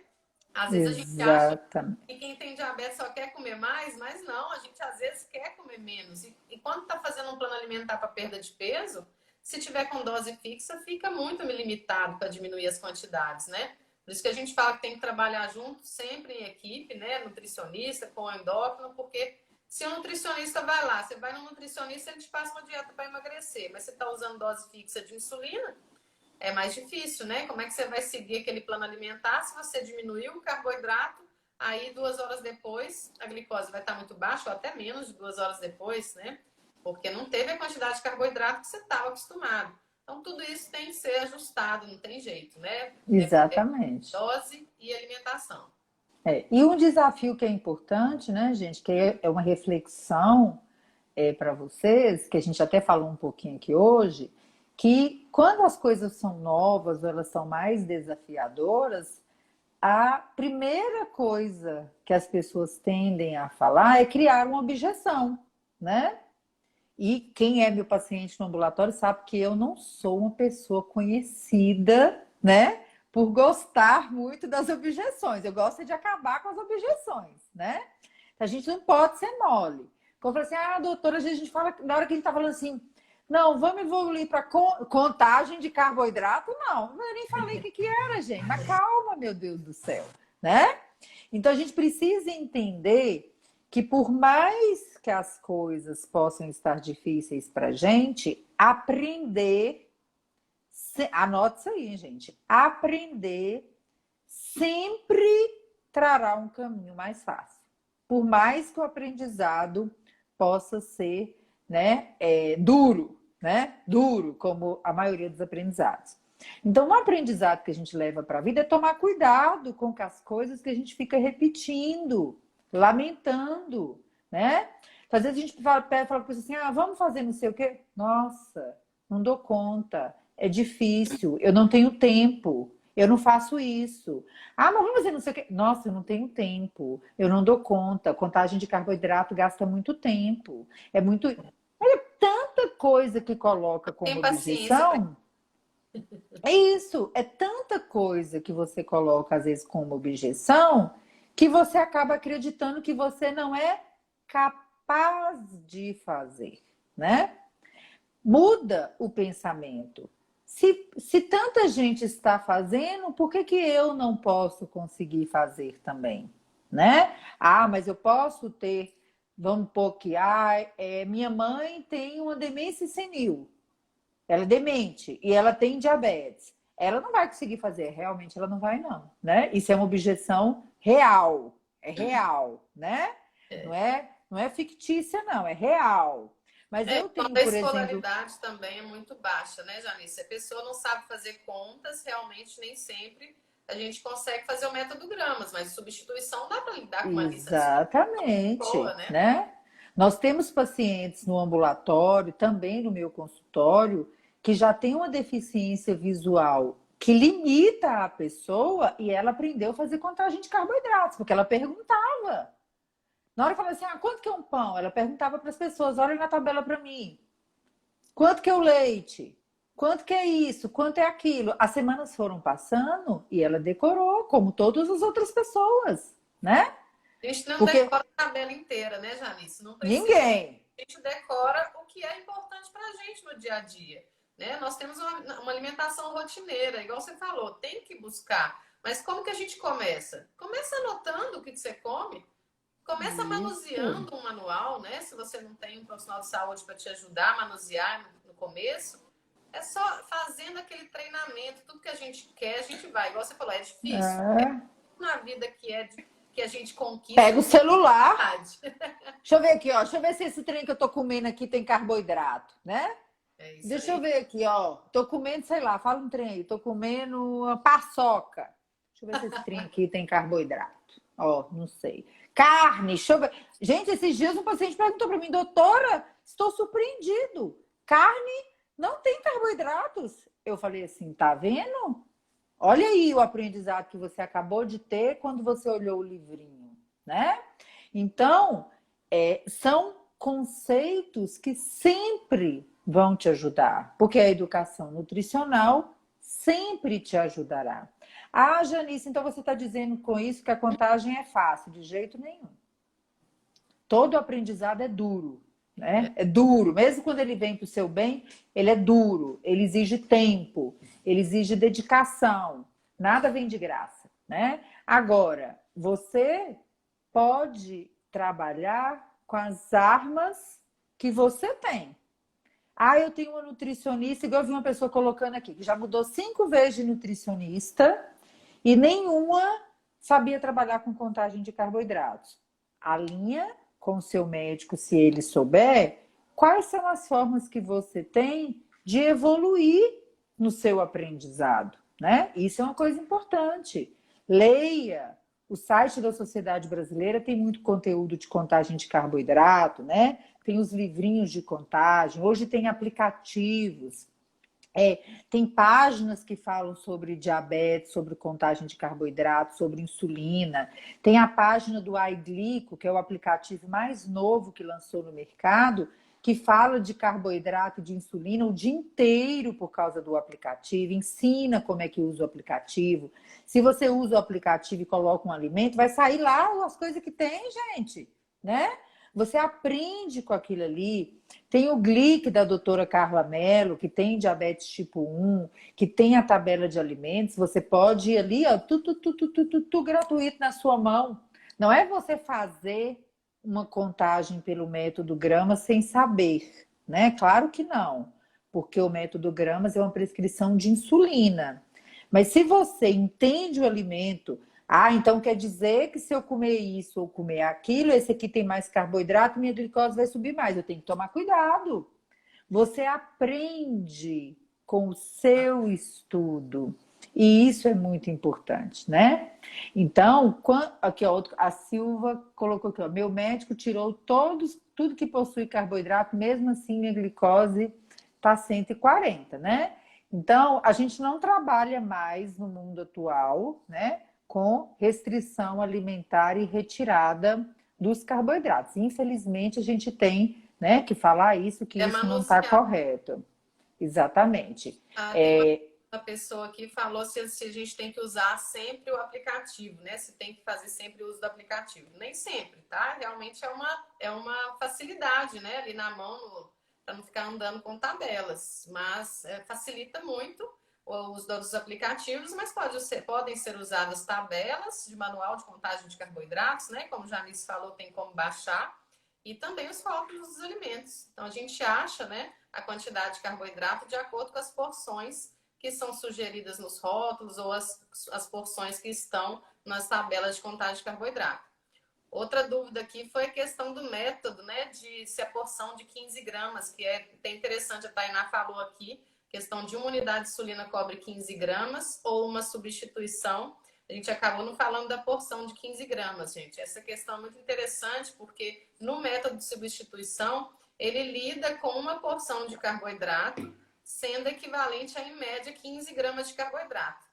B: Às vezes a gente acha
A: Exatamente.
B: que quem tem diabetes só quer comer mais, mas não, a gente às vezes quer comer menos. E quando está fazendo um plano alimentar para perda de peso, se tiver com dose fixa, fica muito limitado para diminuir as quantidades, né? Por isso que a gente fala que tem que trabalhar junto, sempre em equipe, né? Nutricionista, com endócrino, porque se o nutricionista vai lá, você vai no nutricionista, ele te passa uma dieta para emagrecer, mas você está usando dose fixa de insulina, é mais difícil, né? Como é que você vai seguir aquele plano alimentar se você diminuiu o carboidrato, aí 2 horas depois a glicose vai estar muito baixa, ou até menos de 2 horas depois, né? Porque não teve a quantidade de carboidrato que você estava acostumado. Então, tudo isso tem que ser ajustado, não tem jeito, né?
A: Exatamente.
B: Dose e alimentação.
A: E um desafio que é importante, né, gente, que é uma reflexão para vocês, que a gente até falou um pouquinho aqui hoje, que quando as coisas são novas ou elas são mais desafiadoras, a primeira coisa que as pessoas tendem a falar é criar uma objeção, né? E quem é meu paciente no ambulatório sabe que eu não sou uma pessoa conhecida, né? Por gostar muito das objeções. Eu gosto de acabar com as objeções, né? A gente não pode ser mole. Como eu falei assim, doutora, às vezes a gente fala, na hora que a gente tá falando assim, não, vamos evoluir para contagem de carboidrato, não. Eu nem falei o que era, gente. Mas calma, meu Deus do céu, né? Então a gente precisa entender que por mais que as coisas possam estar difíceis para a gente, aprender, anote isso aí, gente, aprender sempre trará um caminho mais fácil. Por mais que o aprendizado possa ser, né, duro, né? Duro, como a maioria dos aprendizados. Então, um aprendizado que a gente leva para a vida é tomar cuidado com as coisas que a gente fica repetindo, lamentando, né? Então, às vezes a gente fala para a pessoa assim, vamos fazer não sei o quê. Nossa, não dou conta, é difícil, eu não tenho tempo, eu não faço isso. Mas vamos fazer não sei o quê. Nossa, eu não tenho tempo, eu não dou conta, contagem de carboidrato gasta muito tempo, é muito... Olha, tanta coisa que coloca como
B: Tem paciência pra...
A: objeção... É isso, é tanta coisa que você coloca, às vezes, como objeção, que você acaba acreditando que você não é capaz de fazer, né? Muda o pensamento. Se tanta gente está fazendo, por que eu não posso conseguir fazer também, né? Mas eu posso ter, vamos pôr que minha mãe tem uma demência senil. Ela é demente e ela tem diabetes. Ela não vai conseguir fazer, realmente ela não vai não, né? Isso é uma objeção real, é real, né? Não é fictícia não, é real. Mas eu tenho,
B: A
A: por exemplo...
B: escolaridade também é muito baixa, né, Janice? Se a pessoa não sabe fazer contas, realmente nem sempre a gente consegue fazer o método gramas, mas substituição dá para lidar com uma lista
A: Exatamente,
B: boa, né?
A: né? Nós temos pacientes no ambulatório, também no meu consultório, que já tem uma deficiência visual que limita a pessoa e ela aprendeu a fazer contagem de carboidratos, porque ela perguntava. Na hora que eu falava assim, quanto que é um pão? Ela perguntava para as pessoas, olha na tabela para mim. Quanto que é o leite? Quanto que é isso? Quanto é aquilo? As semanas foram passando e ela decorou, como todas as outras pessoas, né?
B: A gente não
A: Porque
B: decora a tabela inteira, né, Janice? Não precisa.
A: ninguém.
B: A gente decora o que é importante para a gente no dia a dia. Né? Nós temos uma alimentação rotineira, igual você falou, tem que buscar. Mas como que a gente começa? Começa anotando o que você come. Começa manuseando um manual, né? Se você não tem um profissional de saúde para te ajudar a manusear no começo, é só fazendo aquele treinamento. Tudo que a gente quer, a gente vai. Igual você falou, é difícil. É na vida que a gente conquista.
A: Pega o celular. Deixa eu ver aqui, ó. Deixa eu ver se esse trem que eu tô comendo aqui tem carboidrato, né? Deixa eu ver aqui, ó. Tô comendo, sei lá, fala um trem aí. Tô comendo uma paçoca. Deixa eu ver se esse trem aqui tem carboidrato. Ó, não sei. Carne, deixa eu ver. Gente, esses dias um paciente perguntou para mim, doutora, estou surpreendido. Carne não tem carboidratos. Eu falei assim, tá vendo? Olha aí o aprendizado que você acabou de ter quando você olhou o livrinho, né? Então, são conceitos que sempre vão te ajudar, porque a educação nutricional sempre te ajudará. Ah, Janice, então você está dizendo com isso que a contagem é fácil? De jeito nenhum. Todo aprendizado é duro, né? É duro, mesmo quando ele vem para o seu bem, ele é duro, ele exige tempo, ele exige dedicação, nada vem de graça, né? Agora, você pode trabalhar com as armas que você tem. Ah, eu tenho uma nutricionista, igual eu vi uma pessoa colocando aqui, que já mudou 5 vezes de nutricionista e nenhuma sabia trabalhar com contagem de carboidratos. Alinha com o seu médico, se ele souber, quais são as formas que você tem de evoluir no seu aprendizado, né? Isso é uma coisa importante. Leia. O site da Sociedade Brasileira tem muito conteúdo de contagem de carboidrato, né? Tem os livrinhos de contagem, hoje tem aplicativos, tem páginas que falam sobre diabetes, sobre contagem de carboidrato, sobre insulina. Tem a página do iGlico, que é o aplicativo mais novo que lançou no mercado, que fala de carboidrato e de insulina o dia inteiro por causa do aplicativo, ensina como é que usa o aplicativo. Se você usa o aplicativo e coloca um alimento, vai sair lá as coisas que tem, gente, né? Você aprende com aquilo ali. Tem o Glic da doutora Carla Mello, que tem diabetes tipo 1, que tem a tabela de alimentos. Você pode ir ali, ó, tudo gratuito na sua mão. Não é você fazer uma contagem pelo método gramas sem saber, né? Claro que não, porque o método gramas é uma prescrição de insulina. Mas se você entende o alimento, então quer dizer que se eu comer isso ou comer aquilo, esse aqui tem mais carboidrato, minha glicose vai subir mais. Eu tenho que tomar cuidado. Você aprende com o seu estudo. E isso é muito importante, né? Então, aqui, ó, a Silva colocou aqui, ó, meu médico tirou tudo que possui carboidrato, mesmo assim minha glicose está 140, né? Então, a gente não trabalha mais no mundo atual, né, com restrição alimentar e retirada dos carboidratos. Infelizmente, a gente tem, né, que falar isso, que isso não está correto. Exatamente.
B: Tem uma pessoa aqui falou se a gente tem que usar sempre o aplicativo, né? Se tem que fazer sempre o uso do aplicativo. Nem sempre, tá? Realmente é uma facilidade, né? Ali na mão, para não ficar andando com tabelas. Mas facilita muito o uso dos aplicativos, mas podem ser usadas tabelas de manual de contagem de carboidratos, né? Como já Janice falou, tem como baixar. E também os rótulos dos alimentos. Então, a gente acha, né, a quantidade de carboidrato de acordo com as porções que são sugeridas nos rótulos ou as porções que estão nas tabelas de contagem de carboidrato. Outra dúvida aqui foi a questão do método, né, de se a porção de 15 gramas, que é bem interessante, a Tainá falou aqui, questão de uma unidade de insulina cobre 15 gramas ou uma substituição. A gente acabou não falando da porção de 15 gramas, gente. Essa questão é muito interessante porque no método de substituição, ele lida com uma porção de carboidrato sendo equivalente a, em média, 15 gramas de carboidrato.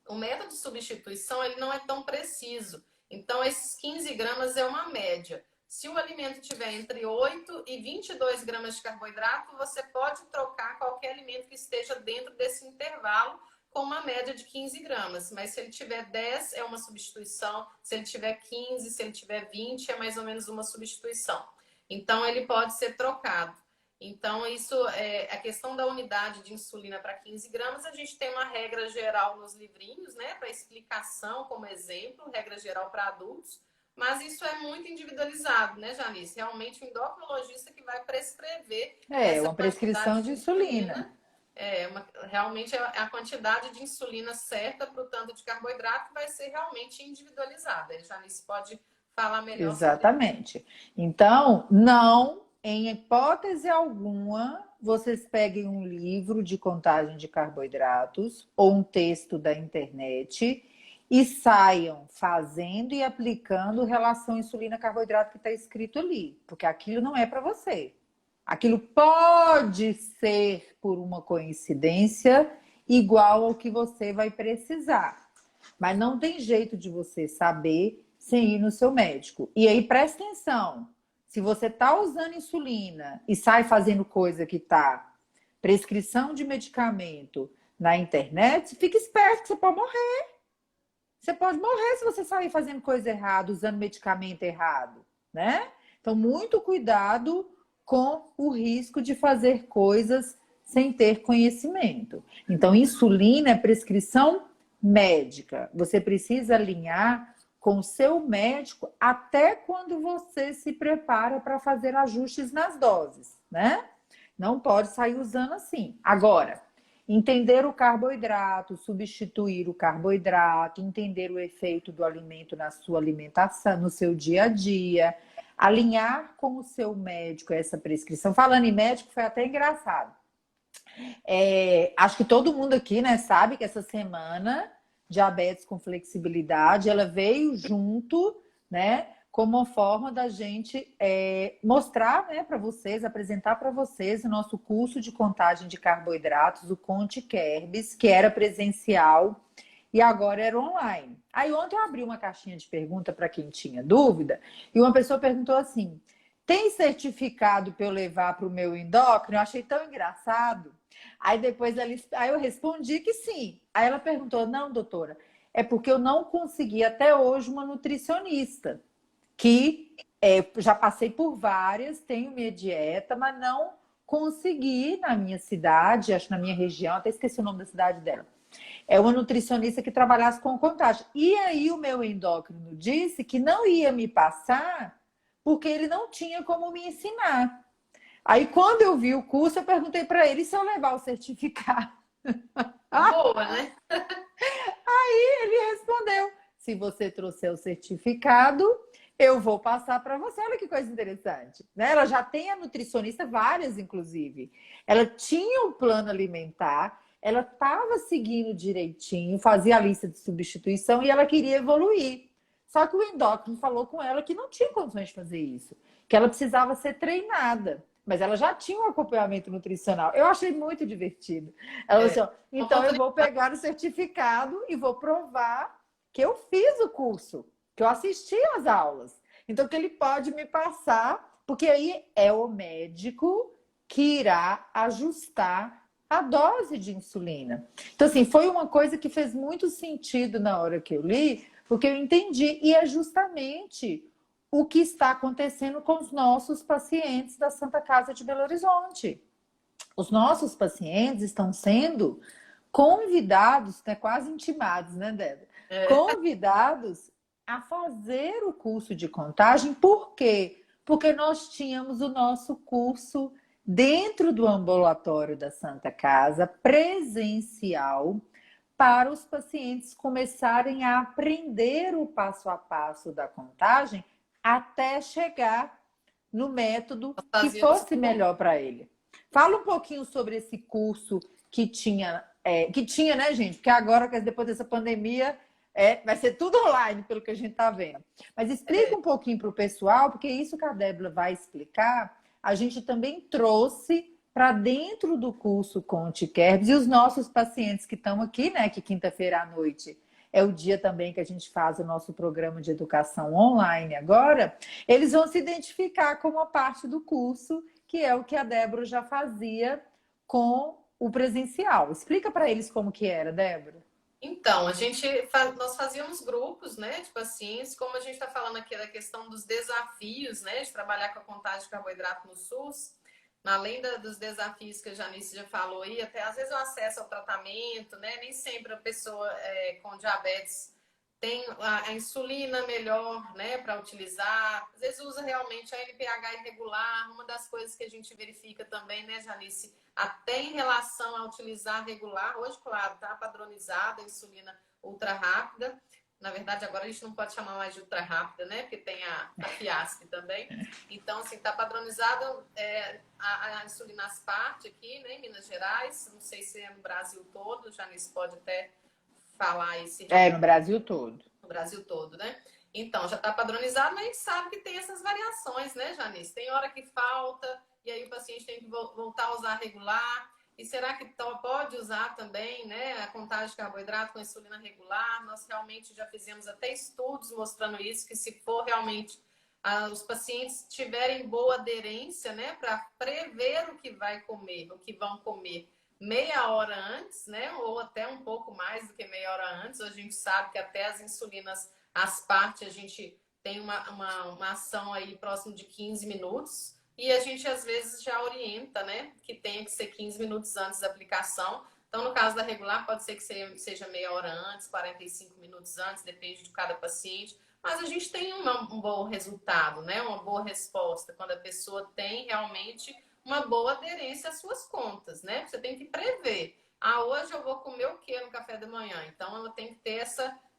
B: O método de substituição, ele não é tão preciso. Então, esses 15 gramas é uma média. Se o alimento tiver entre 8 e 22 gramas de carboidrato, você pode trocar qualquer alimento que esteja dentro desse intervalo com uma média de 15 gramas. Mas se ele tiver 10, é uma substituição. Se ele tiver 15, se ele tiver 20, é mais ou menos uma substituição. Então, ele pode ser trocado. Então, isso é a questão da unidade de insulina para 15 gramas. A gente tem uma regra geral nos livrinhos, né? Para explicação, como exemplo, regra geral para adultos. Mas isso é muito individualizado, né, Janice? Realmente o endocrinologista que vai prescrever essa
A: uma prescrição de insulina.
B: Realmente a quantidade de insulina certa para o tanto de carboidrato vai ser realmente individualizada. A Janice pode falar melhor.
A: Exatamente. Então, não, em hipótese alguma, vocês peguem um livro de contagem de carboidratos ou um texto da internet e saiam fazendo e aplicando relação insulina-carboidrato que está escrito ali, porque aquilo não é para você. Aquilo pode ser, por uma coincidência, igual ao que você vai precisar. Mas não tem jeito de você saber sem ir no seu médico. E aí, presta atenção. Se você está usando insulina e sai fazendo coisa que está prescrição de medicamento na internet, fica esperto que você pode morrer. Você pode morrer se você sair fazendo coisa errada, usando medicamento errado, né? Então, muito cuidado com o risco de fazer coisas sem ter conhecimento. Então, insulina é prescrição médica. Você precisa alinhar com o seu médico até quando você se prepara para fazer ajustes nas doses, né? Não pode sair usando assim. Agora, entender o carboidrato, substituir o carboidrato, entender o efeito do alimento na sua alimentação, no seu dia a dia, alinhar com o seu médico essa prescrição. Falando em médico, foi até engraçado. Acho que todo mundo aqui, né, sabe que essa semana, diabetes com flexibilidade, ela veio junto, né, como uma forma da gente mostrar, né, para vocês, apresentar para vocês o nosso curso de contagem de carboidratos, o Conte Kerbs, que era presencial e agora era online. Aí ontem eu abri uma caixinha de pergunta para quem tinha dúvida e uma pessoa perguntou assim: tem certificado para eu levar para o meu endócrino? Eu achei tão engraçado. Aí depois aí eu respondi que sim. Aí ela perguntou: não, doutora, é porque eu não consegui até hoje uma nutricionista que já passei por várias, tenho minha dieta, mas não consegui na minha cidade, acho na minha região, até esqueci o nome da cidade dela. É uma nutricionista que trabalhasse com contagem. E aí o meu endócrino disse que não ia me passar porque ele não tinha como me ensinar. Aí quando eu vi o curso, eu perguntei para ele: e se eu levar o certificado?
B: Boa, né?
A: Ele respondeu: se você trouxer o certificado, eu vou passar para você. Olha que coisa interessante, né? Ela já tem a nutricionista, várias inclusive. Ela tinha um plano alimentar, ela estava seguindo direitinho, fazia a lista de substituição e ela queria evoluir. Só que o endócrino falou com ela que não tinha condições de fazer isso, que ela precisava ser treinada. Mas ela já tinha um acompanhamento nutricional. Eu achei muito divertido. Ela falou assim: então eu vou pegar o certificado e vou provar que eu fiz o curso, que eu assisti às aulas. Então, que ele pode me passar, porque aí é o médico que irá ajustar a dose de insulina. Então, assim, foi uma coisa que fez muito sentido na hora que eu li, porque eu entendi. E é justamente o que está acontecendo com os nossos pacientes da Santa Casa de Belo Horizonte. Os nossos pacientes estão sendo convidados, né, quase intimados, né, Débora? Convidados a fazer o curso de contagem. Por quê? Porque nós tínhamos o nosso curso dentro do ambulatório da Santa Casa, presencial, para os pacientes começarem a aprender o passo a passo da contagem até chegar no método que fosse melhor para ele. Fala um pouquinho sobre esse curso que tinha, né, gente? Porque agora, depois dessa pandemia, vai ser tudo online, pelo que a gente está vendo. Mas explica um pouquinho para o pessoal, porque isso que a Débora vai explicar, a gente também trouxe para dentro do curso Conte Kerbs, e os nossos pacientes que estão aqui, né, que quinta-feira à noite é o dia também que a gente faz o nosso programa de educação online agora, eles vão se identificar com uma parte do curso, que é o que a Débora já fazia com o presencial. Explica para eles como que era, Débora.
B: Então, nós fazíamos grupos, né, de pacientes, como a gente está falando aqui da questão dos desafios, né, de trabalhar com a contagem de carboidrato no SUS, além dos desafios que a Janice já falou aí, até às vezes o acesso ao tratamento, né, nem sempre a pessoa com diabetes tem a insulina melhor, né, para utilizar, às vezes usa realmente a NPH irregular. Uma das coisas que a gente verifica também, né, Janice, até em relação a utilizar regular, hoje, claro, tá padronizada a insulina ultra rápida. Na verdade, agora a gente não pode chamar mais de ultra rápida, né? Porque tem a Fiasp também. Então, assim, tá padronizada a insulina Aspart aqui, né, em Minas Gerais. Não sei se é no Brasil todo, Janice pode até falar esse.
A: No Brasil todo.
B: No Brasil todo, né? Então, já está padronizado, mas a gente sabe que tem essas variações, né, Janice? Tem hora que falta, e aí o paciente tem que voltar a usar regular. E será que pode usar também, né, a contagem de carboidrato com insulina regular? Nós realmente já fizemos até estudos mostrando isso, que se for realmente os pacientes tiverem boa aderência, né, para prever o que vai comer, o que vão comer meia hora antes, né, ou até um pouco mais do que meia hora antes. A gente sabe que até as insulinas, as partes, a gente tem uma ação aí próximo de 15 minutos. E a gente, às vezes, já orienta, né, que tenha que ser 15 minutos antes da aplicação. Então, no caso da regular, pode ser que seja meia hora antes, 45 minutos antes, depende de cada paciente. Mas a gente tem um bom resultado, né, uma boa resposta, quando a pessoa tem realmente uma boa aderência às suas contas, né? Você tem que prever. Ah, hoje eu vou comer o que no café da manhã? Então, ela tem que ter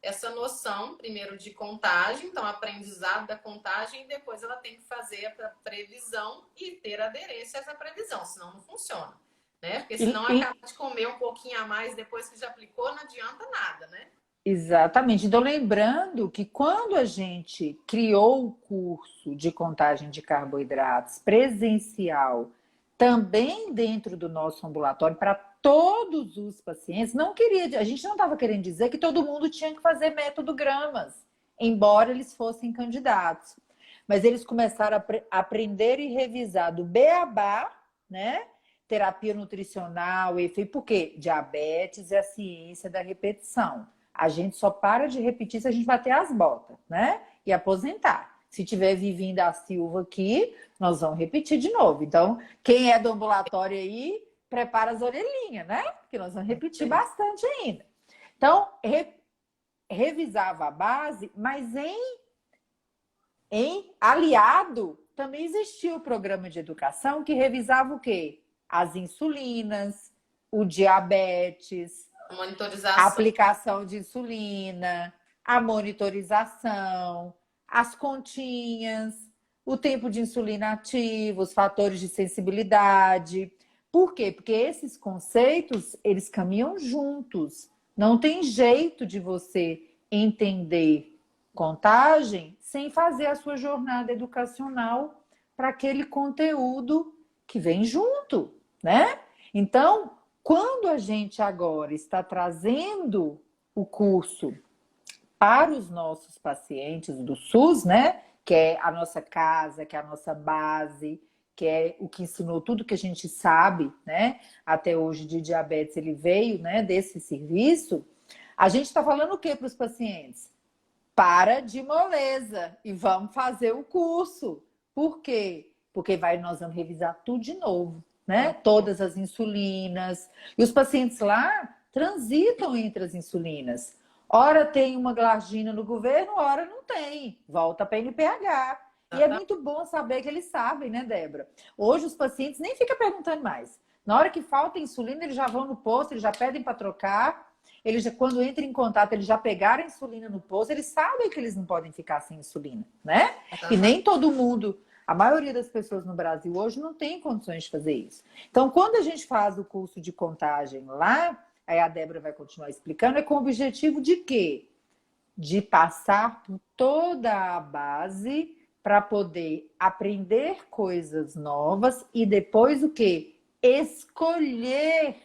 B: essa noção, primeiro, de contagem, então, aprendizado da contagem, e depois ela tem que fazer a previsão e ter aderência a essa previsão, senão não funciona, né? Porque senão acaba de comer um pouquinho a mais depois que já aplicou, não adianta nada, né?
A: Exatamente. Então, lembrando que quando a gente criou o curso de contagem de carboidratos presencial, também dentro do nosso ambulatório, para todos os pacientes, a gente não estava querendo dizer que todo mundo tinha que fazer método gramas, embora eles fossem candidatos. Mas eles começaram a aprender e revisar do beabá, né? Terapia nutricional, porque diabetes é a ciência da repetição. A gente só para de repetir se a gente bater as botas, né? E aposentar. Se tiver Vivinho da Silva aqui, nós vamos repetir de novo. Então, quem é do ambulatório aí, prepara as orelhinhas, né? Porque nós vamos repetir bastante ainda. Então, revisava a base, mas em aliado, também existia o programa de educação que revisava o quê? As insulinas, o diabetes, a aplicação de insulina, a monitorização, as continhas, o tempo de insulina ativa, os fatores de sensibilidade. Por quê? Porque esses conceitos, eles caminham juntos. Não tem jeito de você entender contagem sem fazer a sua jornada educacional para aquele conteúdo que vem junto, né? Então, quando a gente agora está trazendo o curso para os nossos pacientes do SUS, né? Que é a nossa casa, que é a nossa base, que é o que ensinou tudo que a gente sabe, né? Até hoje de diabetes ele veio, né? Desse serviço. A gente está falando o que para os pacientes? Para de moleza e vamos fazer o curso. Por quê? Porque nós vamos revisar tudo de novo, né? Todas as insulinas. E os pacientes lá transitam entre as insulinas. Ora tem uma glargina no governo, ora não tem. Volta para a NPH. E é muito bom saber que eles sabem, né, Débora? Hoje os pacientes nem ficam perguntando mais. Na hora que falta insulina, eles já vão no posto, eles já pedem para trocar. Eles já, quando entram em contato, eles já pegaram a insulina no posto, eles sabem que eles não podem ficar sem insulina, né? E nem todo mundo, a maioria das pessoas no Brasil hoje não tem condições de fazer isso. Então, quando a gente faz o curso de contagem lá, aí a Débora vai continuar explicando, é com o objetivo de quê? De passar por toda a base para poder aprender coisas novas e depois o quê? Escolher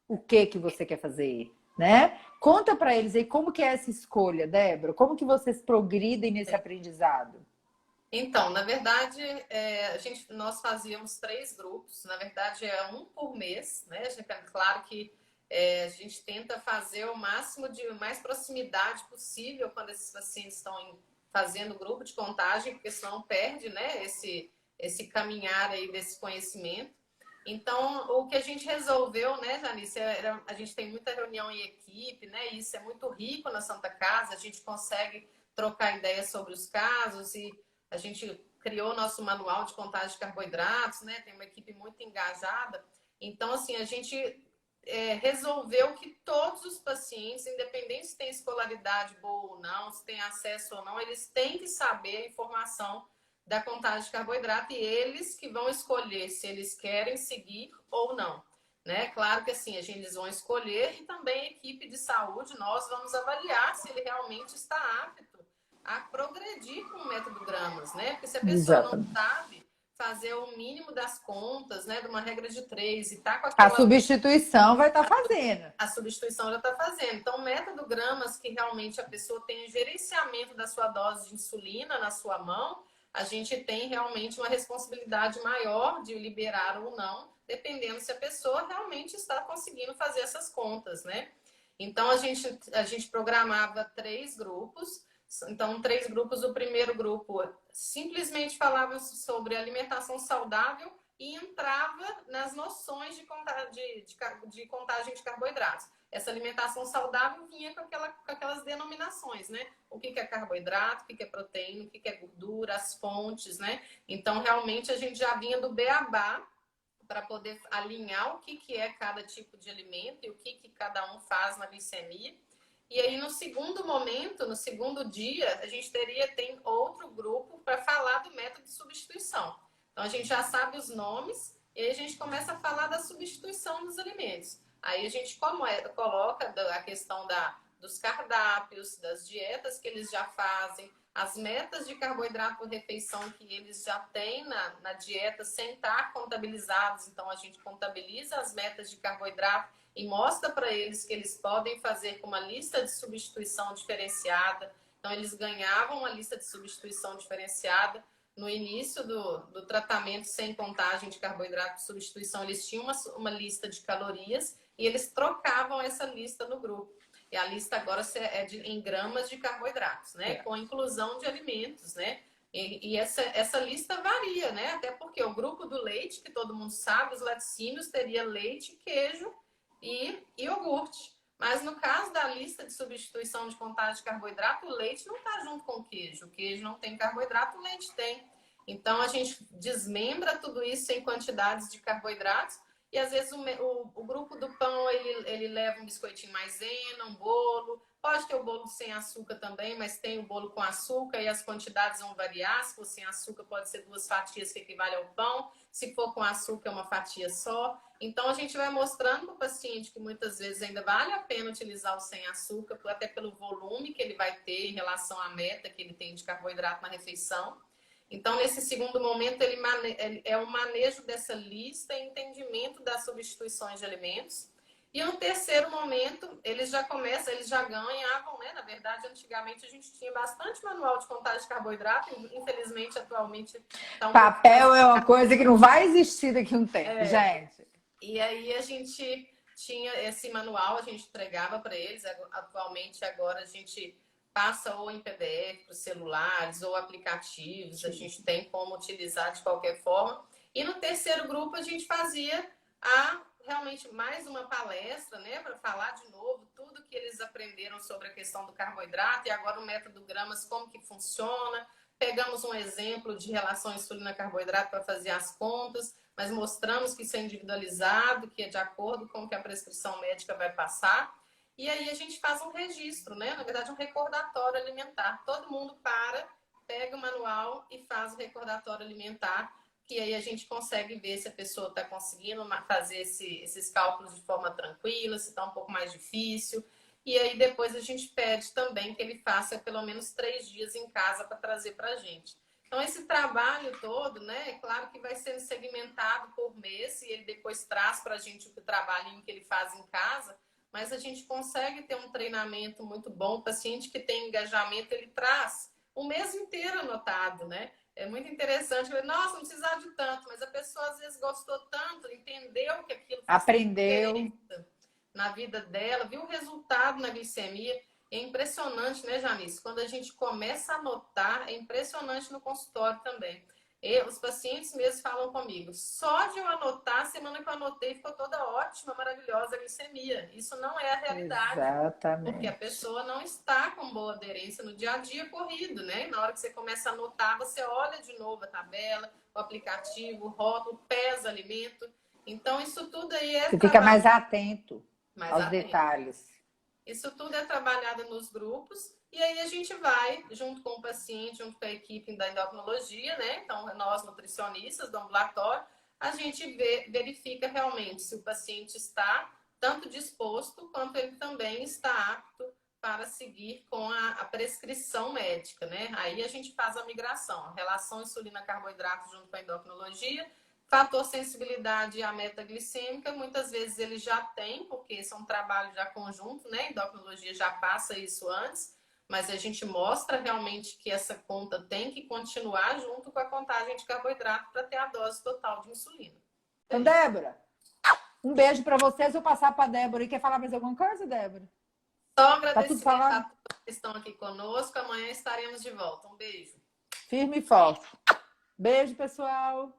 A: o que você quer fazer, né? Conta para eles aí como que é essa escolha, Débora. Como que vocês progridem nesse aprendizado?
B: Então, na verdade, nós fazíamos 3 grupos. Na verdade, é um por mês, né? Claro que a gente tenta fazer o máximo de mais proximidade possível quando esses pacientes estão fazendo grupo de contagem, porque senão perde, né? Esse caminhar aí desse conhecimento. Então, o que a gente resolveu, né, Janice, a gente tem muita reunião em equipe, né, e isso é muito rico na Santa Casa, a gente consegue trocar ideias sobre os casos e a gente criou nosso manual de contagem de carboidratos, né, tem uma equipe muito engajada. Então, assim, a gente resolveu que todos os pacientes, independente se tem escolaridade boa ou não, se tem acesso ou não, eles têm que saber a informação da contagem de carboidrato e eles que vão escolher se eles querem seguir ou não, né? Claro que assim, eles vão escolher e também a equipe de saúde, nós vamos avaliar se ele realmente está apto a progredir com o método gramas, né? Porque se a pessoa não sabe fazer o mínimo das contas, né, de uma regra de 3 e tá com aquela...
A: A substituição vai estar fazendo.
B: A substituição já está fazendo. Então, o método gramas, que realmente a pessoa tem o gerenciamento da sua dose de insulina na sua mão, a gente tem realmente uma responsabilidade maior de liberar ou não, dependendo se a pessoa realmente está conseguindo fazer essas contas, né? Então, a gente programava 3 grupos. Então, 3 grupos. O primeiro grupo simplesmente falava sobre alimentação saudável e entrava nas noções de contagem de carboidratos. Essa alimentação saudável vinha com aquelas denominações, né? O que é carboidrato, o que é proteína, o que é gordura, as fontes, né? Então, realmente, a gente já vinha do beabá para poder alinhar o que é cada tipo de alimento e o que cada um faz na glicemia. E aí, no segundo momento, no segundo dia, a gente tem outro grupo para falar do método de substituição. Então, a gente já sabe os nomes e aí a gente começa a falar da substituição dos alimentos. Aí a gente coloca a questão dos cardápios, das dietas que eles já fazem, as metas de carboidrato por refeição que eles já têm na dieta sem estar contabilizados. Então, a gente contabiliza as metas de carboidrato e mostra para eles que eles podem fazer com uma lista de substituição diferenciada. Então, eles ganhavam uma lista de substituição diferenciada. No início do tratamento sem contagem de carboidrato de substituição, eles tinham uma lista de calorias e eles trocavam essa lista no grupo. E a lista agora é em gramas de carboidratos, né? Com a inclusão de alimentos, né? E essa lista varia, né? Até porque o grupo do leite, que todo mundo sabe, os laticínios, teria leite, queijo e iogurte. Mas no caso da lista de substituição de contagem de carboidrato, o leite não está junto com o queijo. O queijo não tem carboidrato, o leite tem. Então, a gente desmembra tudo isso em quantidades de carboidratos. E às vezes o grupo do pão, ele leva um biscoitinho maisena, um bolo. Pode ter o bolo sem açúcar também, mas tem o bolo com açúcar e as quantidades vão variar. Se for sem açúcar, pode ser 2 fatias que equivale ao pão. Se for com açúcar, é uma fatia só. Então, a gente vai mostrando para o paciente que muitas vezes ainda vale a pena utilizar o sem açúcar, até pelo volume que ele vai ter em relação à meta que ele tem de carboidrato na refeição. Então, nesse segundo momento, ele é o manejo dessa lista e entendimento das substituições de alimentos. E no terceiro momento, eles já ganhavam, né? Na verdade, antigamente a gente tinha bastante manual de contagem de carboidrato, infelizmente, atualmente está
A: Papel é uma coisa que não vai existir daqui a um tempo, gente.
B: E aí a gente tinha esse manual, a gente entregava para eles. Atualmente, agora a gente passa ou em PDF para os celulares ou aplicativos, sim. A gente tem como utilizar de qualquer forma. E no terceiro grupo a gente fazia realmente mais uma palestra, né, para falar de novo tudo que eles aprenderam sobre a questão do carboidrato e agora o método gramas, como que funciona. Pegamos um exemplo de relação insulina-carboidrato para fazer as contas, mas mostramos que isso é individualizado, que é de acordo com o que a prescrição médica vai passar. E aí a gente faz um registro, né? Na verdade, um recordatório alimentar. Todo mundo pega o manual e faz o recordatório alimentar, que aí a gente consegue ver se a pessoa está conseguindo fazer esses cálculos de forma tranquila, se está um pouco mais difícil. E aí depois a gente pede também que ele faça pelo menos 3 dias em casa para trazer para a gente. Então, esse trabalho todo, né? É claro que vai sendo segmentado por mês e ele depois traz para a gente o trabalhinho que ele faz em casa, mas a gente consegue ter um treinamento muito bom. O paciente que tem engajamento, ele traz o mês inteiro anotado, né? É muito interessante. Nossa, não precisava de tanto, mas a pessoa às vezes gostou tanto, entendeu que aquilo faz
A: aprendeu
B: na vida dela, viu o resultado na glicemia. É impressionante, né, Janice? Quando a gente começa a anotar, é impressionante no consultório também. Os pacientes mesmo falam comigo, só de eu anotar, a semana que eu anotei ficou toda ótima, maravilhosa a glicemia. Isso não é a realidade.
A: Exatamente.
B: Porque a pessoa não está com boa aderência no dia a dia corrido, né? E na hora que você começa a anotar, você olha de novo a tabela, o aplicativo, o rótulo, pesa alimento. Então, isso tudo aí é...
A: Você fica mais atento aos detalhes.
B: Isso tudo é trabalhado nos grupos e aí a gente vai, junto com o paciente, junto com a equipe da endocrinologia, né? Então, nós nutricionistas do ambulatório, a gente verifica realmente se o paciente está tanto disposto quanto ele também está apto para seguir com a prescrição médica, né? Aí a gente faz a migração, a relação insulina-carboidrato junto com a endocrinologia. Fator sensibilidade à meta glicêmica, muitas vezes ele já tem, porque esse é um trabalho já conjunto, né? A endocrinologia já passa isso antes, mas a gente mostra realmente que essa conta tem que continuar junto com a contagem de carboidrato para ter a dose total de insulina.
A: Então, Débora, um beijo para vocês. Vou passar para a Débora. E quer falar mais alguma coisa, Débora?
B: Só
A: Tá tudo
B: agradecimento
A: falado?
B: a todos que estão aqui conosco. Amanhã estaremos de volta. Um beijo.
A: Firme e forte. Beijo, pessoal.